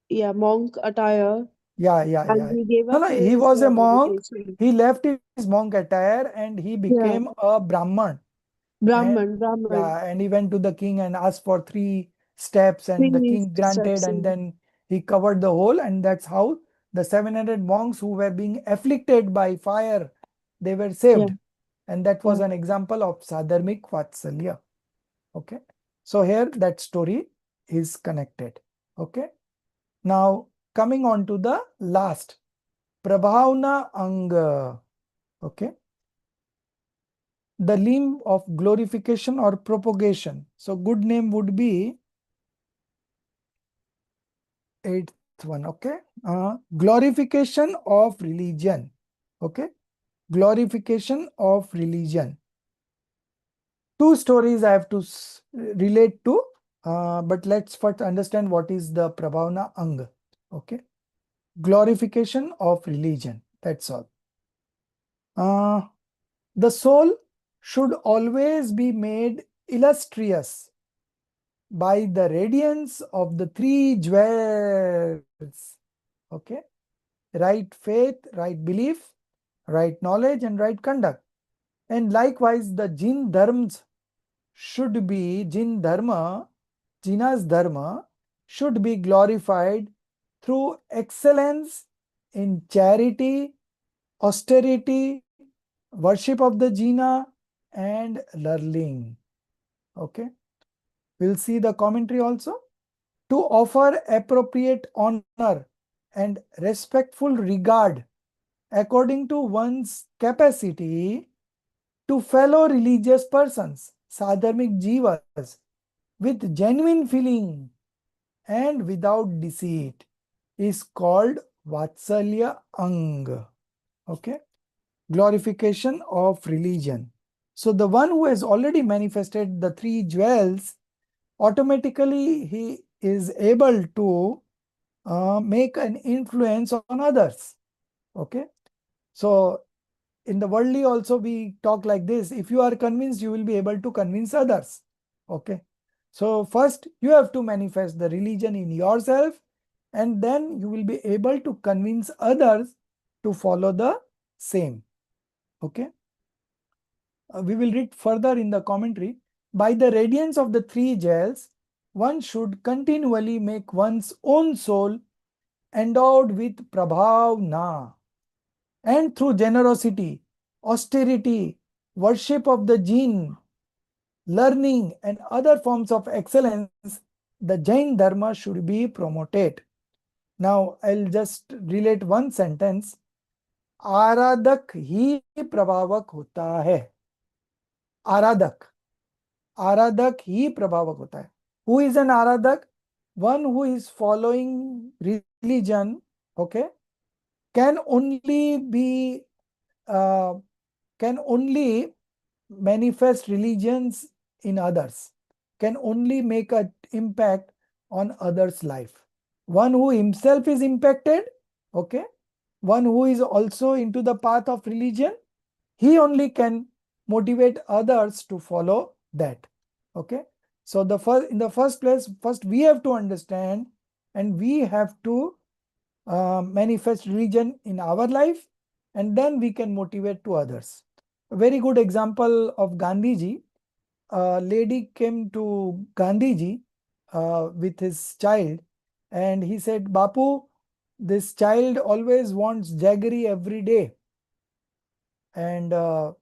Yeah, monk attire yeah. and he gave No, up no, he his was a monk. meditation. He left his monk attire and he Yeah, became a Brahman. And Brahman. yeah, and he went to the king and asked for 3 steps, and the Three king granted, steps. and then he covered the whole, and that's how the 700 monks who were being afflicted by fire, they were Yeah, saved. And that was yeah. an example of Sadharmic Vatsalya. Okay. So here that story is connected. Okay. Now coming on to the last, Prabhavna Anga. Okay. The limb of glorification or propagation. So good name would be 8th one. Okay. Glorification of religion. Okay. Glorification of religion. 2 stories I have to relate to, but let's first understand what is the Prabhavna Anga. Okay. Glorification of religion. That's all. The soul should always be made illustrious by the radiance of the 3 jewels. Okay. Right faith, right belief, right knowledge, and right conduct. And likewise, the Jin dharmas should be, Jina's dharma should be glorified through excellence in charity, austerity, worship of the Jina, and learning. Okay. We'll see the commentary also. To offer appropriate honor and respectful regard according to one's capacity to fellow religious persons, sadharmic jivas, with genuine feeling and without deceit is called Vatsalya Ang. Okay. Glorification of religion. So the one who has already manifested the 3 jewels, automatically he is able to make an influence on others. Okay. So in the worldly also we talk like this. If you are convinced, you will be able to convince others. Okay. So first you have to manifest the religion in yourself, and then you will be able to convince others to follow the same. Okay. We will read further in the commentary. By the radiance of the 3 jewels, one should continually make one's own soul endowed with prabhavna, and through generosity, austerity, worship of the jinn, learning, and other forms of excellence, the Jain Dharma should be promoted. Now, I'll just relate one sentence. आराधक ही प्रभावक होता है. आराधक. आराधक ही प्रभावक होता है. Who is an आराधक? One who is following religion, okay, can only be can only manifest religions in others, can only make an impact on others' life. One who himself is impacted, okay, one who is also into the path of religion, he only can motivate others to follow that. Okay. So in the first place, first we have to understand and we have to manifest religion in our life, and then we can motivate to others. A very good example of Gandhiji. A lady came to Gandhiji with his child, and he said, Bapu, this child always wants jaggery every day. And uh,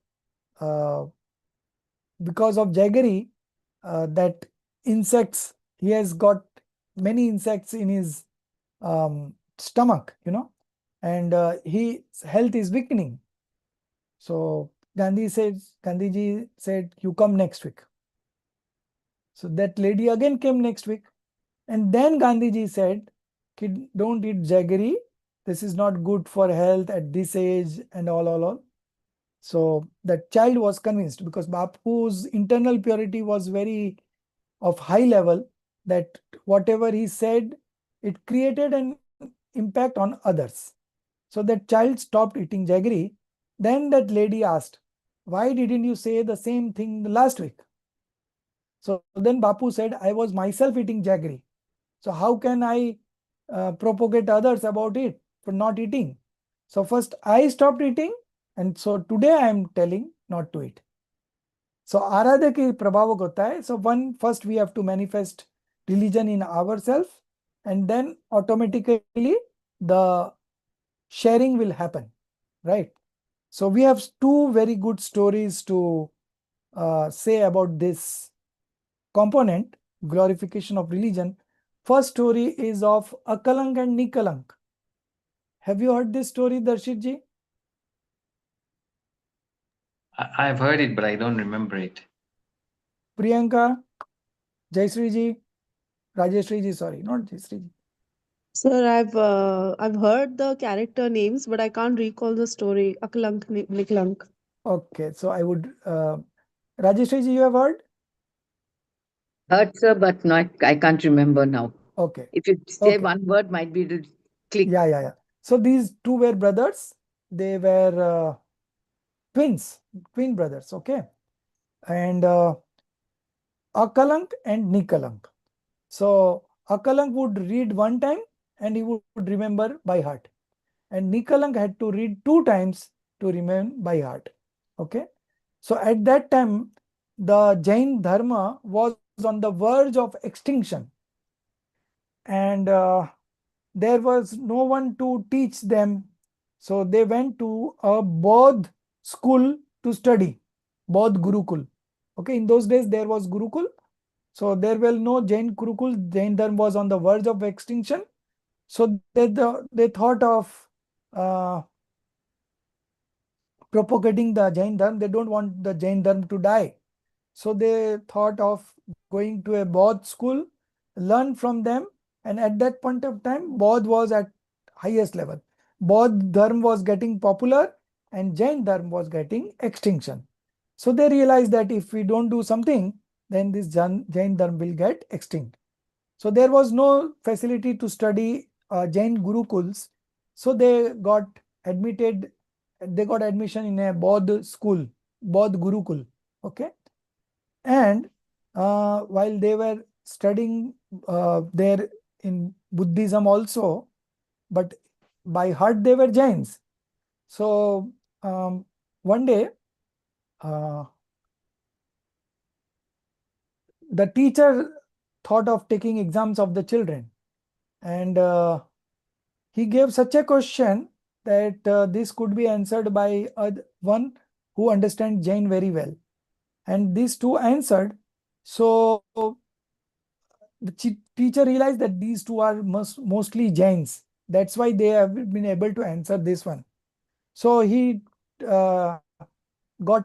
because of jaggery, that insects, he has got many insects in his stomach, and his health is weakening. So Gandhiji said, you come next week. So that lady again came next week. And then Gandhiji said, kid, don't eat jaggery. This is not good for health at this age and all. So that child was convinced, because Bapu's internal purity was very of high level, that whatever he said, it created an impact on others. So that child stopped eating jaggery. Then that lady asked, why didn't you say the same thing last week? So then Bapu said, I was myself eating jaggery. So how can I propagate others about it for not eating? So first I stopped eating, and so today I am telling not to eat. So आराध्य के प्रभावक होता है. So first we have to manifest religion in ourselves, and then automatically the sharing will happen, right? So we have two very good stories to say about this component, glorification of religion. First story is of Akalank and Nikalank. Have you heard this story, Darshit ji? I've heard it, but I don't remember it. Priyanka, Jayshree ji, Rajeshri ji, sorry, not Jayshree ji. Sir, I've heard the character names, but I can't recall the story. Aklank, Niklank. Okay, so I would, Rajeshri ji, you have heard? Heard, sir, but not, I can't remember now. Okay, If you say okay. one word, might be it'll click. Yeah. So these two were brothers. They were twin brothers, okay? And Akalank and Nikalank. So Akalank would read one time and he would remember by heart. And Nikalank had to read 2 times to remember by heart. Okay. So at that time, the Jain Dharma was on the verge of extinction. And there was no one to teach them. So they went to a Bodh school to study, Bodh Gurukul. Okay, in those days there was Gurukul. So there were no Jain Gurukul. Jain Dharma was on the verge of extinction. So they thought of propagating the Jain Dharma. They don't want the Jain Dharma to die. So they thought of going to a Bodh school, learn from them. And at that point of time, Bodh was at highest level. Bodh Dharma was getting popular and Jain Dharma was getting extinction. So they realized that if we don't do something, then this Jain Dharma will get extinct. So there was no facility to study Jain Gurukuls. So they got admitted, they got admission in a Bodh school, Bodh Gurukul. Okay. And while they were studying there in Buddhism also, but by heart they were Jains. So one day, the teacher thought of taking exams of the children, and he gave such a question that this could be answered by one who understands Jain very well. And these two answered. So the teacher realized that these two are mostly Jains. That's why they have been able to answer this one. So he got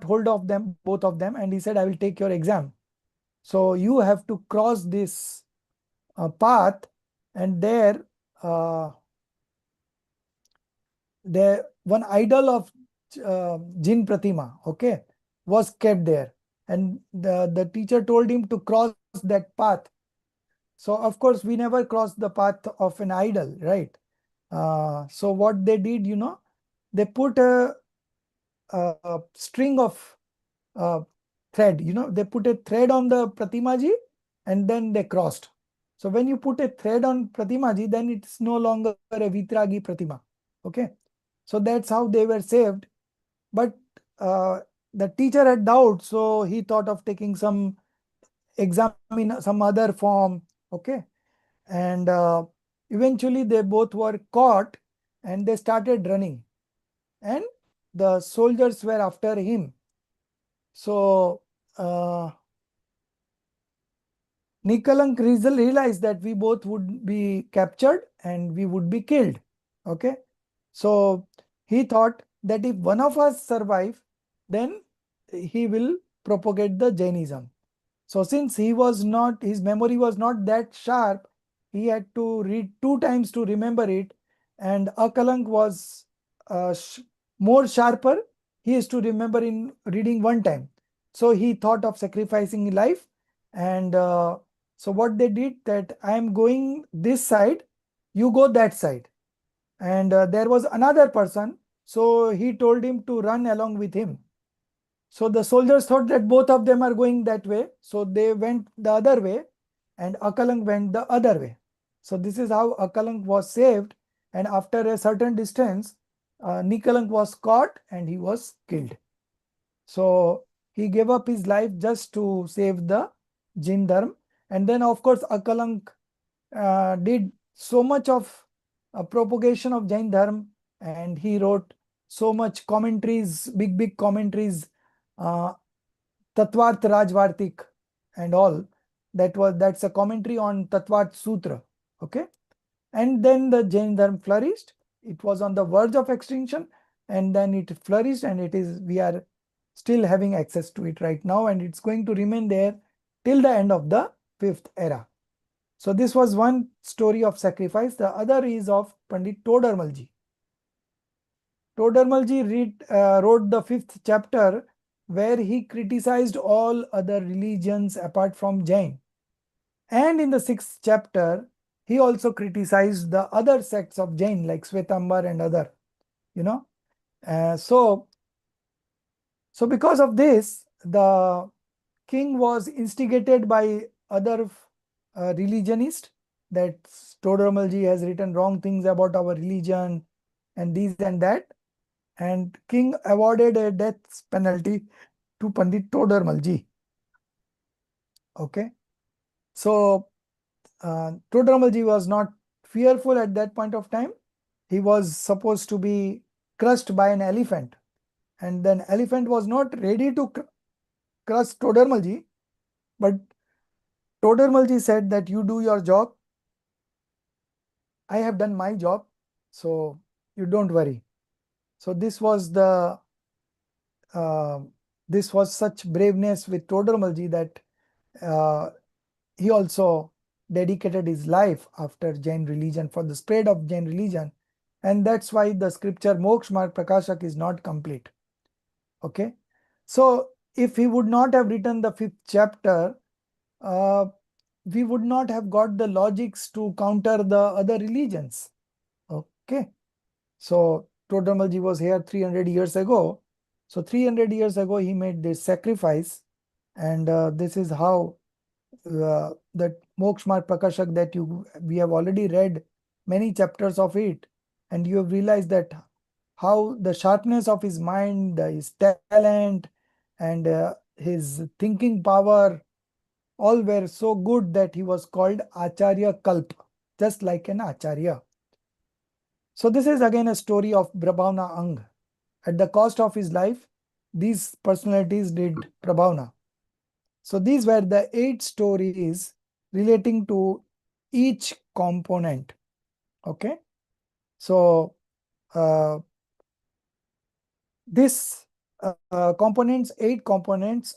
hold of them, both of them, and he said, I will take your exam. So you have to cross this path, and there one idol of Jin Pratima, okay, was kept there. And the teacher told him to cross that path. So of course, we never cross the path of an idol, right? So what they did, they put a string of thread, they put a thread on the Pratimaji and then they crossed. So when you put a thread on Pratimaji, then it's no longer a Vitragi Pratima. Okay. So that's how they were saved. But the teacher had doubt, so he thought of taking some exam in some other form. Okay. And eventually they both were caught and they started running. And the soldiers were after him. So Nikalank realized that we both would be captured and we would be killed. Okay. So he thought that if one of us survive, then he will propagate the Jainism. So since his memory was not that sharp, he had to read 2 times to remember it. And Akalank was more sharper. He is to remember in reading 1 time. So he thought of sacrificing life. And so what they did that I am going this side, you go that side. And there was another person. So he told him to run along with him. So the soldiers thought that both of them are going that way. So they went the other way and Akalang went the other way. So this is how Akalang was saved. And after a certain distance, Nikalang was caught and he was killed. So he gave up his life just to save the Jain Dharma. And then of course Akalang did so much of propagation of Jain Dharma, and he wrote so much commentaries, big commentaries, Tatvarth Rajvartik and all. That's a commentary on Tatvarth Sutra. Okay. And then the Jain Dharma flourished. It was on the verge of extinction, and then it flourished, and we are still having access to it right now, and it's going to remain there till the end of the 5th era. So this was one story of sacrifice. The other is of Pandit Todarmalji. Todarmalji wrote the 5th chapter where he criticized all other religions apart from Jain. And in the 6th chapter, he also criticized the other sects of Jain like Svetambar and other, So because of this, the king was instigated by other religionists that Todarmalji has written wrong things about our religion and these and that. And king awarded a death penalty to Pandit Todarmalji. Okay. So Todarmalji was not fearful at that point of time. He was supposed to be crushed by an elephant. And then elephant was not ready to crush Todarmalji. But Todarmalji said that you do your job. I have done my job. So you don't worry. So this was such braveness with Todarmalji that he also dedicated his life after Jain religion for the spread of Jain religion. And that's why the scripture Moksha Marg Prakashak is not complete. Okay. So if he would not have written the 5th chapter, we would not have got the logics to counter the other religions. Okay. So Todarmalji was here 300 years ago. So 300 years ago, he made this sacrifice. And this is how that Moksha Marg Prakashak that we have already read many chapters of it. And you have realized that how the sharpness of his mind, his talent, and his thinking power all were so good that he was called Acharya Kalp, just like an Acharya. So this is again a story of Prabhavna Ang. At the cost of his life, these personalities did Prabhavna. So these were the 8 stories relating to each component. Okay. So this 8 components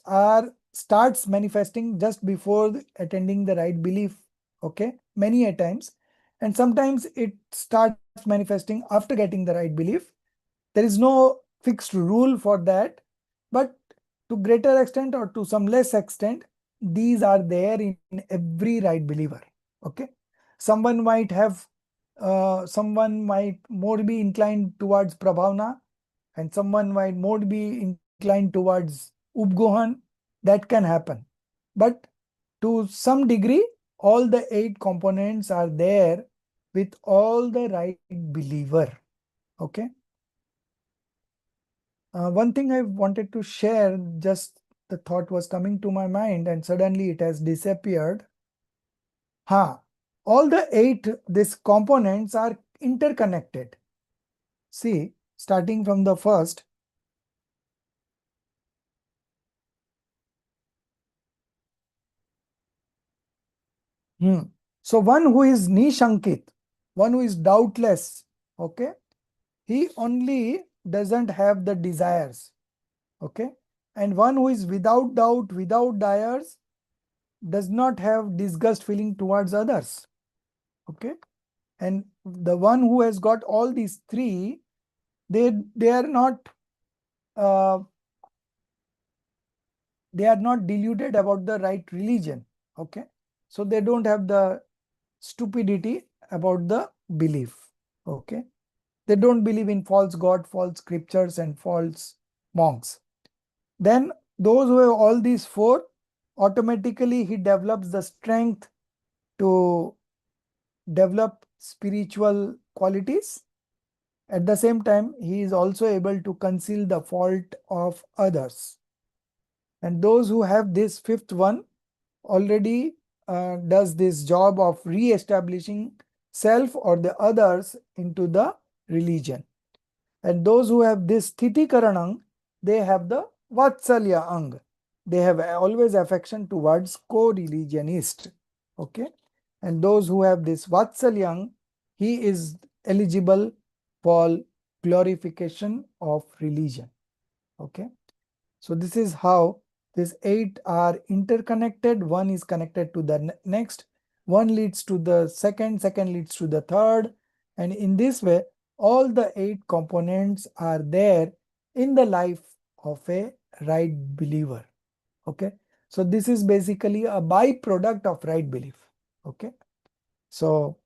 starts manifesting just before attending the right belief. Okay. Many a times. And sometimes it starts manifesting after getting the right belief. There is no fixed rule for that, but to greater extent or to some less extent, these are there in every right believer. Okay, someone might have, someone might more be inclined towards Prabhavna, and someone might more be inclined towards Upgohan. That can happen, but to some degree, all the 8 components are there with all the right believer. Okay. One thing I wanted to share, just the thought was coming to my mind and suddenly it has disappeared. All the 8 these components are interconnected. See, starting from the first. So one who is nishankit, one who is doubtless, okay, he only doesn't have the desires, okay, and one who is without doubt, without desires, does not have disgust feeling towards others, okay, and the one who has got all these 3, they are not uh, they are not deluded about the right religion, okay, so they don't have the stupidity about the belief, okay, they don't believe in false god, false scriptures and false monks. Then those who have all these 4, automatically he develops the strength to develop spiritual qualities. At the same time, he is also able to conceal the fault of others. And those who have this 5th one already does this job of re-establishing self or the others into the religion. And those who have this Sthiti Karanang, they have the Vatsalya Ang. They have always affection towards co-religionist. Okay. And those who have this Vatsalya Ang, he is eligible for glorification of religion. Okay. So this is how these 8 are interconnected. One is connected to the next. One leads to the second, second leads to the third. And in this way, all the 8 components are there in the life of a right believer. Okay. So this is basically a byproduct of right belief. Okay. So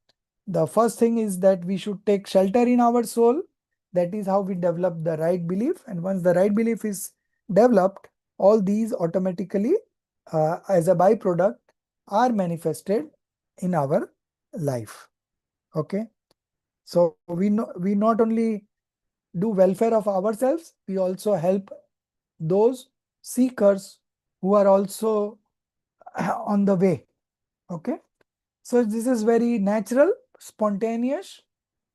the first thing is that we should take shelter in our soul. That is how we develop the right belief. And once the right belief is developed, all these automatically as a byproduct are manifested in our life. Okay. So we not only do welfare of ourselves, we also help those seekers who are also on the way. Okay. So this is very natural, spontaneous,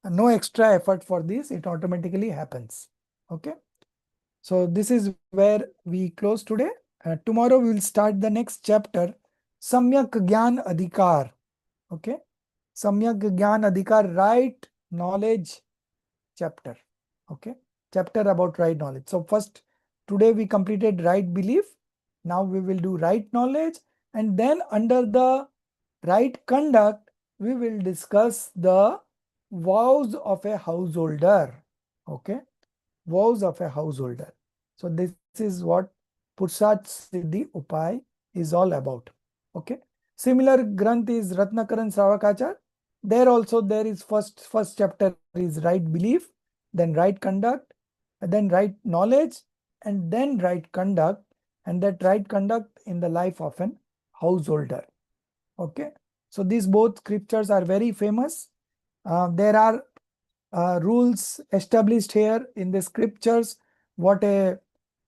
no extra effort for this, it automatically happens. Okay. So this is where we close today. Tomorrow we will start the next chapter, Samyak Gyan Adhikar. Okay. Samyak Gyan Adhikar, right knowledge chapter. Okay. Chapter about right knowledge. So first, today we completed right belief. Now we will do right knowledge. And then under the right conduct, we will discuss the vows of a householder. Okay. Vows of a householder. So this is what Pursat Siddhi Upay is all about. Okay. Similar Granth is Ratnakaran Sravakachar. There also there is first chapter is right belief, then right conduct, then right knowledge, and then right conduct, and that right conduct in the life of an householder. Okay. So these both scriptures are very famous. There are rules established here in the scriptures, what a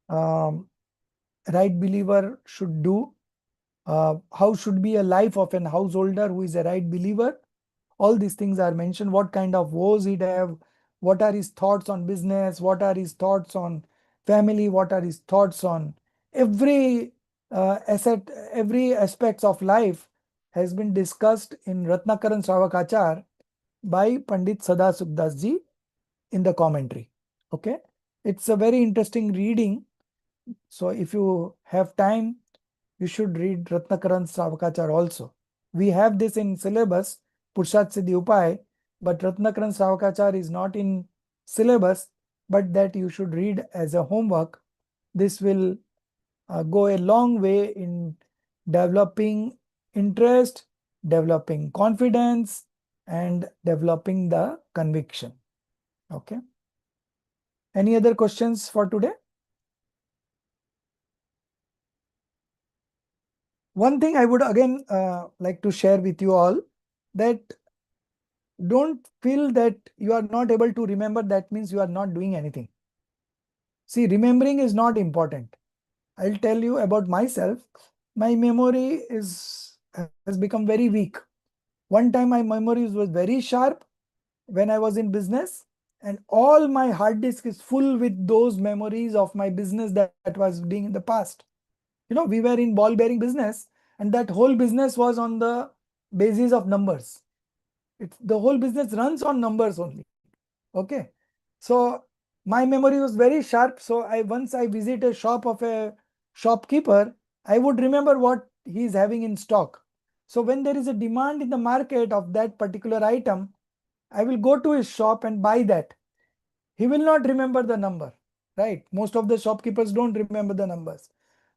right believer should do, how should be a life of an householder who is a right believer. All these things are mentioned, what kind of woes he'd have, what are his thoughts on business, what are his thoughts on family, what are his thoughts on every every aspects of life has been discussed in Ratnakaran Sravakachar by Pandit Sada Sukdas ji in the commentary. Okay, it's a very interesting reading. So if you have time, you should read Ratnakaran Sravakachar also. We have this in syllabus, Purshat Siddhi Upay, but Ratnakaran Sravakachar is not in syllabus. but that you should read as a homework. This will go a long way in developing interest, developing confidence, and developing the conviction. Okay. Any other questions for today? One thing I would again like to share with you all, that don't feel that you are not able to remember, that means you are not doing anything. See, remembering is not important. I'll tell you about myself. My memory has become very weak. One time my memory was very sharp when I was in business, and all my hard disk is full with those memories of my business that was doing in the past. You know, we were in ball bearing business, and that whole business was on the basis of numbers. The whole business runs on numbers only. Okay. So my memory was very sharp. So once I visit a shop of a shopkeeper, I would remember what he is having in stock. So when there is a demand in the market of that particular item, I will go to his shop and buy that. He will not remember the number, right? Most of the shopkeepers don't remember the numbers.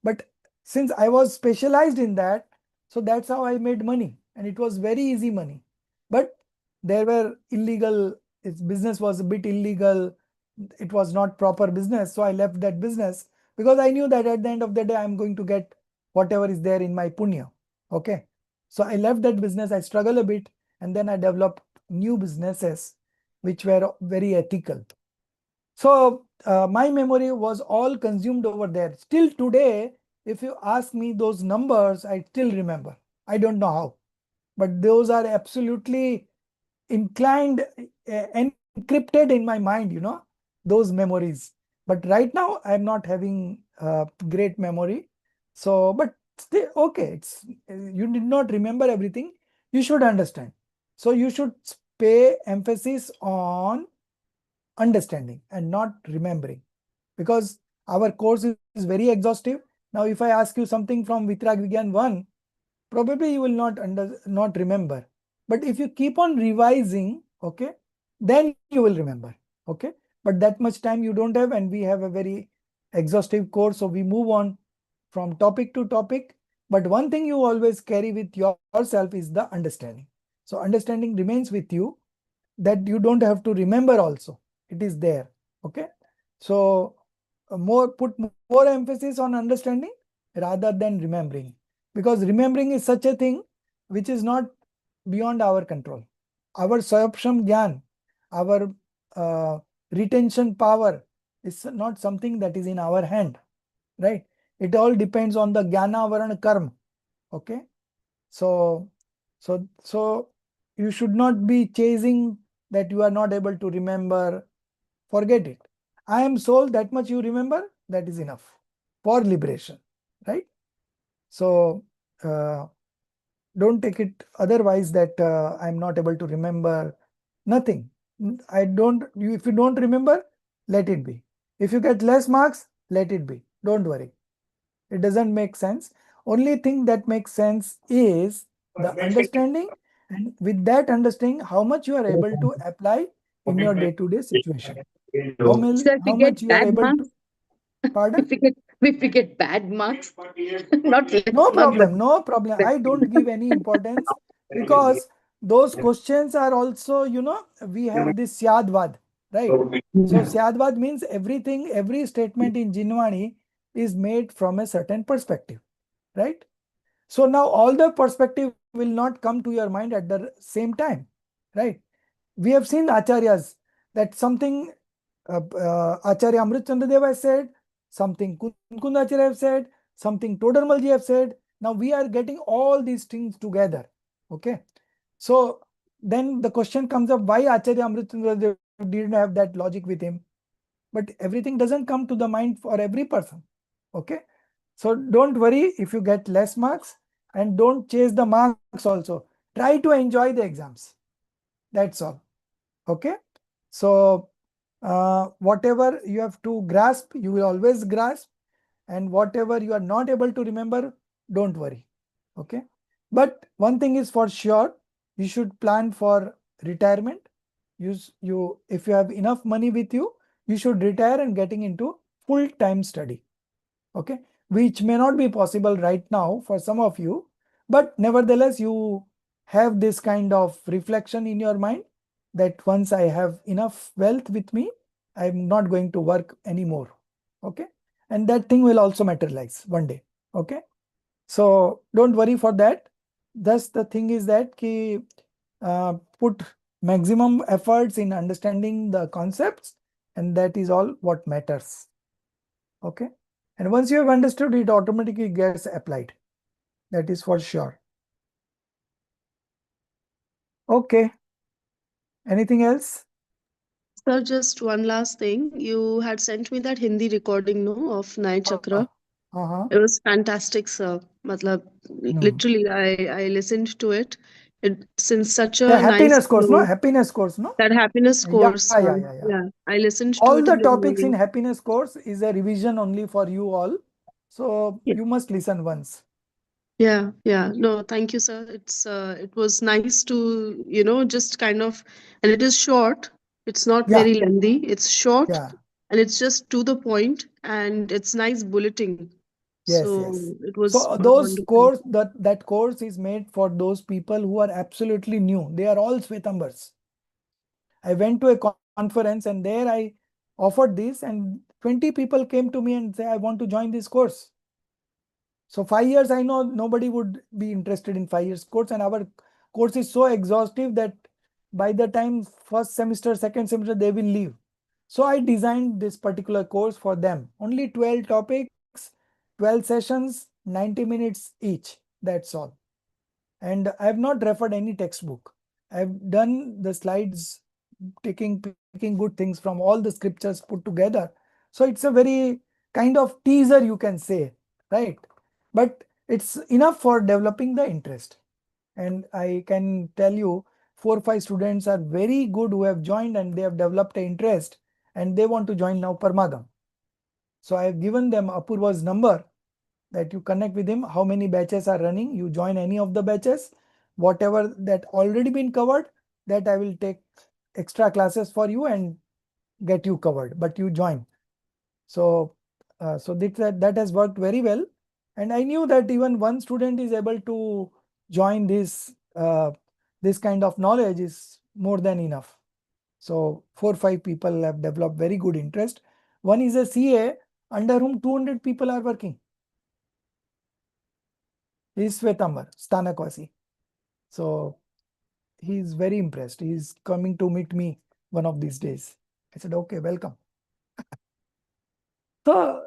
But since I was specialized in that, so that's how I made money. And it was very easy money. But there were illegal, its business was a bit illegal. It was not proper business. So I left that business because I knew that at the end of the day, I'm going to get whatever is there in my punya. Okay. So I left that business. I struggled a bit, and then I developed new businesses which were very ethical. So my memory was all consumed over there. Still today, if you ask me those numbers, I still remember. I don't know how, but those are absolutely inclined, encrypted in my mind, you know, those memories. But right now, I'm not having great memory. So, but still, okay, you did not remember everything. You should understand. So you should pay emphasis on understanding and not remembering, because our course is very exhaustive. Now, if I ask you something from Vitrag Vigyan 1, probably you will not remember. But if you keep on revising, okay, then you will remember. Okay. But that much time you don't have, and we have a very exhaustive course. So we move on from topic to topic. But one thing you always carry with yourself is the understanding. So understanding remains with you, that you don't have to remember also. It is there. Okay. So put more emphasis on understanding rather than remembering, because remembering is such a thing which is not beyond our control. Our Swayapsham Gyan, our retention power is not something that is in our hand, right? It all depends on the Jnana Varana Karma. Okay. So you should not be chasing that you are not able to remember. Forget it. I am soul, that much you remember, that is enough for liberation, right? So don't take it otherwise that I'm not able to remember. Nothing. If you don't remember, let it be. If you get less marks, let it be. Don't worry. It doesn't make sense. Only thing that makes sense is the understanding, and with that understanding, how much you are able to apply in your day-to-day situation. So if we How get much you are bad able marks, to, pardon? if we get bad marks, not less No marks, but problem, no problem. I don't give any importance, because those questions are also, you know, we have this Syadvad, right? So Syadvad means everything, every statement in Jinwani is made from a certain perspective, right? So now all the perspective will not come to your mind at the same time, right? We have seen Acharyas, that something Acharya Amrit Chandradeva has said, something Kunkund Acharya have said, something Todarmalji have said. Now we are getting all these things together. Okay. So then the question comes up, why Acharya Amrit Chandradeva didn't have that logic with him? But everything doesn't come to the mind for every person. Okay. So don't worry if you get less marks, and don't chase the marks also. Try to enjoy the exams. That's all. Okay. So whatever you have to grasp, you will always grasp, and whatever you are not able to remember, don't worry. Okay. But one thing is for sure, you should plan for retirement. If you have enough money with you, you should retire and getting into full-time study. Okay, which may not be possible right now for some of you, but nevertheless you have this kind of reflection in your mind that once I have enough wealth with me, I'm not going to work anymore. Okay, and that thing will also materialize one day. Okay, so don't worry for that. Thus the thing is that put maximum efforts in understanding the concepts, and that is all what matters. Okay, and once you have understood, it automatically gets applied. That is for sure. Okay, anything else? Sir, just one last thing. You had sent me that Hindi recording, no, of Night Chakra. Uh-huh. It was fantastic, sir. Matlab, literally, I listened to it. It since such The a nice happiness course, no? flow. Happiness course, no? That happiness Yeah, course, yeah, yeah, yeah. yeah, I listened to All it the in the topics in morning. happiness course is a revision only for you all. So Yeah, you must listen once. yeah. No, thank you, sir. It was nice to, just kind of, and it is short. It's not Yeah, very lengthy. It's short, yeah. and it's just to the point, and it's nice bulleting. Yes, So yes. it was So those wonderful. course, that course is made for those people who are absolutely new. They are all Svetambars. I went to a conference and there I offered this, and 20 people came to me and say, I want to join this course. So 5 years, I know nobody would be interested in 5 years course, and our course is so exhaustive that by the time first semester, second semester, they will leave. So I designed this particular course for them. Only 12 topics, 12 sessions, 90 minutes each. That's all. And I have not referred any textbook. I've done the slides, picking good things from all the scriptures put together. So it's a very kind of teaser, you can say, right? But it's enough for developing the interest. And I can tell you, 4 or 5 students are very good who have joined and they have developed an interest and they want to join now Parmagam. So I have given them Apurva's number that you connect with him, how many batches are running, you join any of the batches, whatever that already been covered, that I will take extra classes for you and get you covered, but you join. So, that has worked very well. And I knew that even one student is able to join this kind of knowledge is more than enough. So 4 or 5 people have developed very good interest. One is a CA under whom 200 people are working. He is Svetambar, Stanakwasi. So he's very impressed. He's coming to meet me one of these days. I said, okay, welcome. So,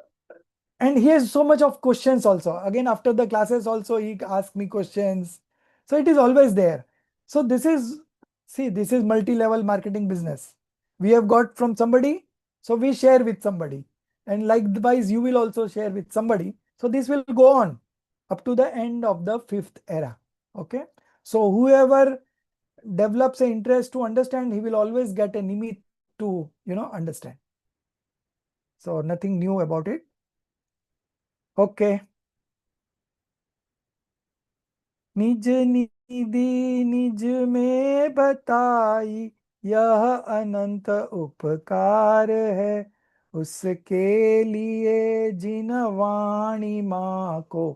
and he has so much of questions also. Again, after the classes also, he asks me questions. So it is always there. So this is multi-level marketing business. We have got from somebody, so we share with somebody. And likewise, you will also share with somebody. So this will go on up to the end of the 5th era. Okay. So whoever develops an interest to understand, he will always get a nimit to, understand. So nothing new about it. Okay. निज निधि निज में बताई, यह अनंत उपकार है, उसके लिए जिन वाणी माँ को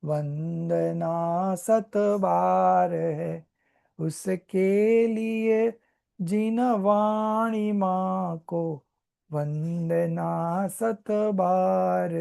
वंदना 7 बार है, उसके लिए जिन वाणी माँ को वंदना 7 बार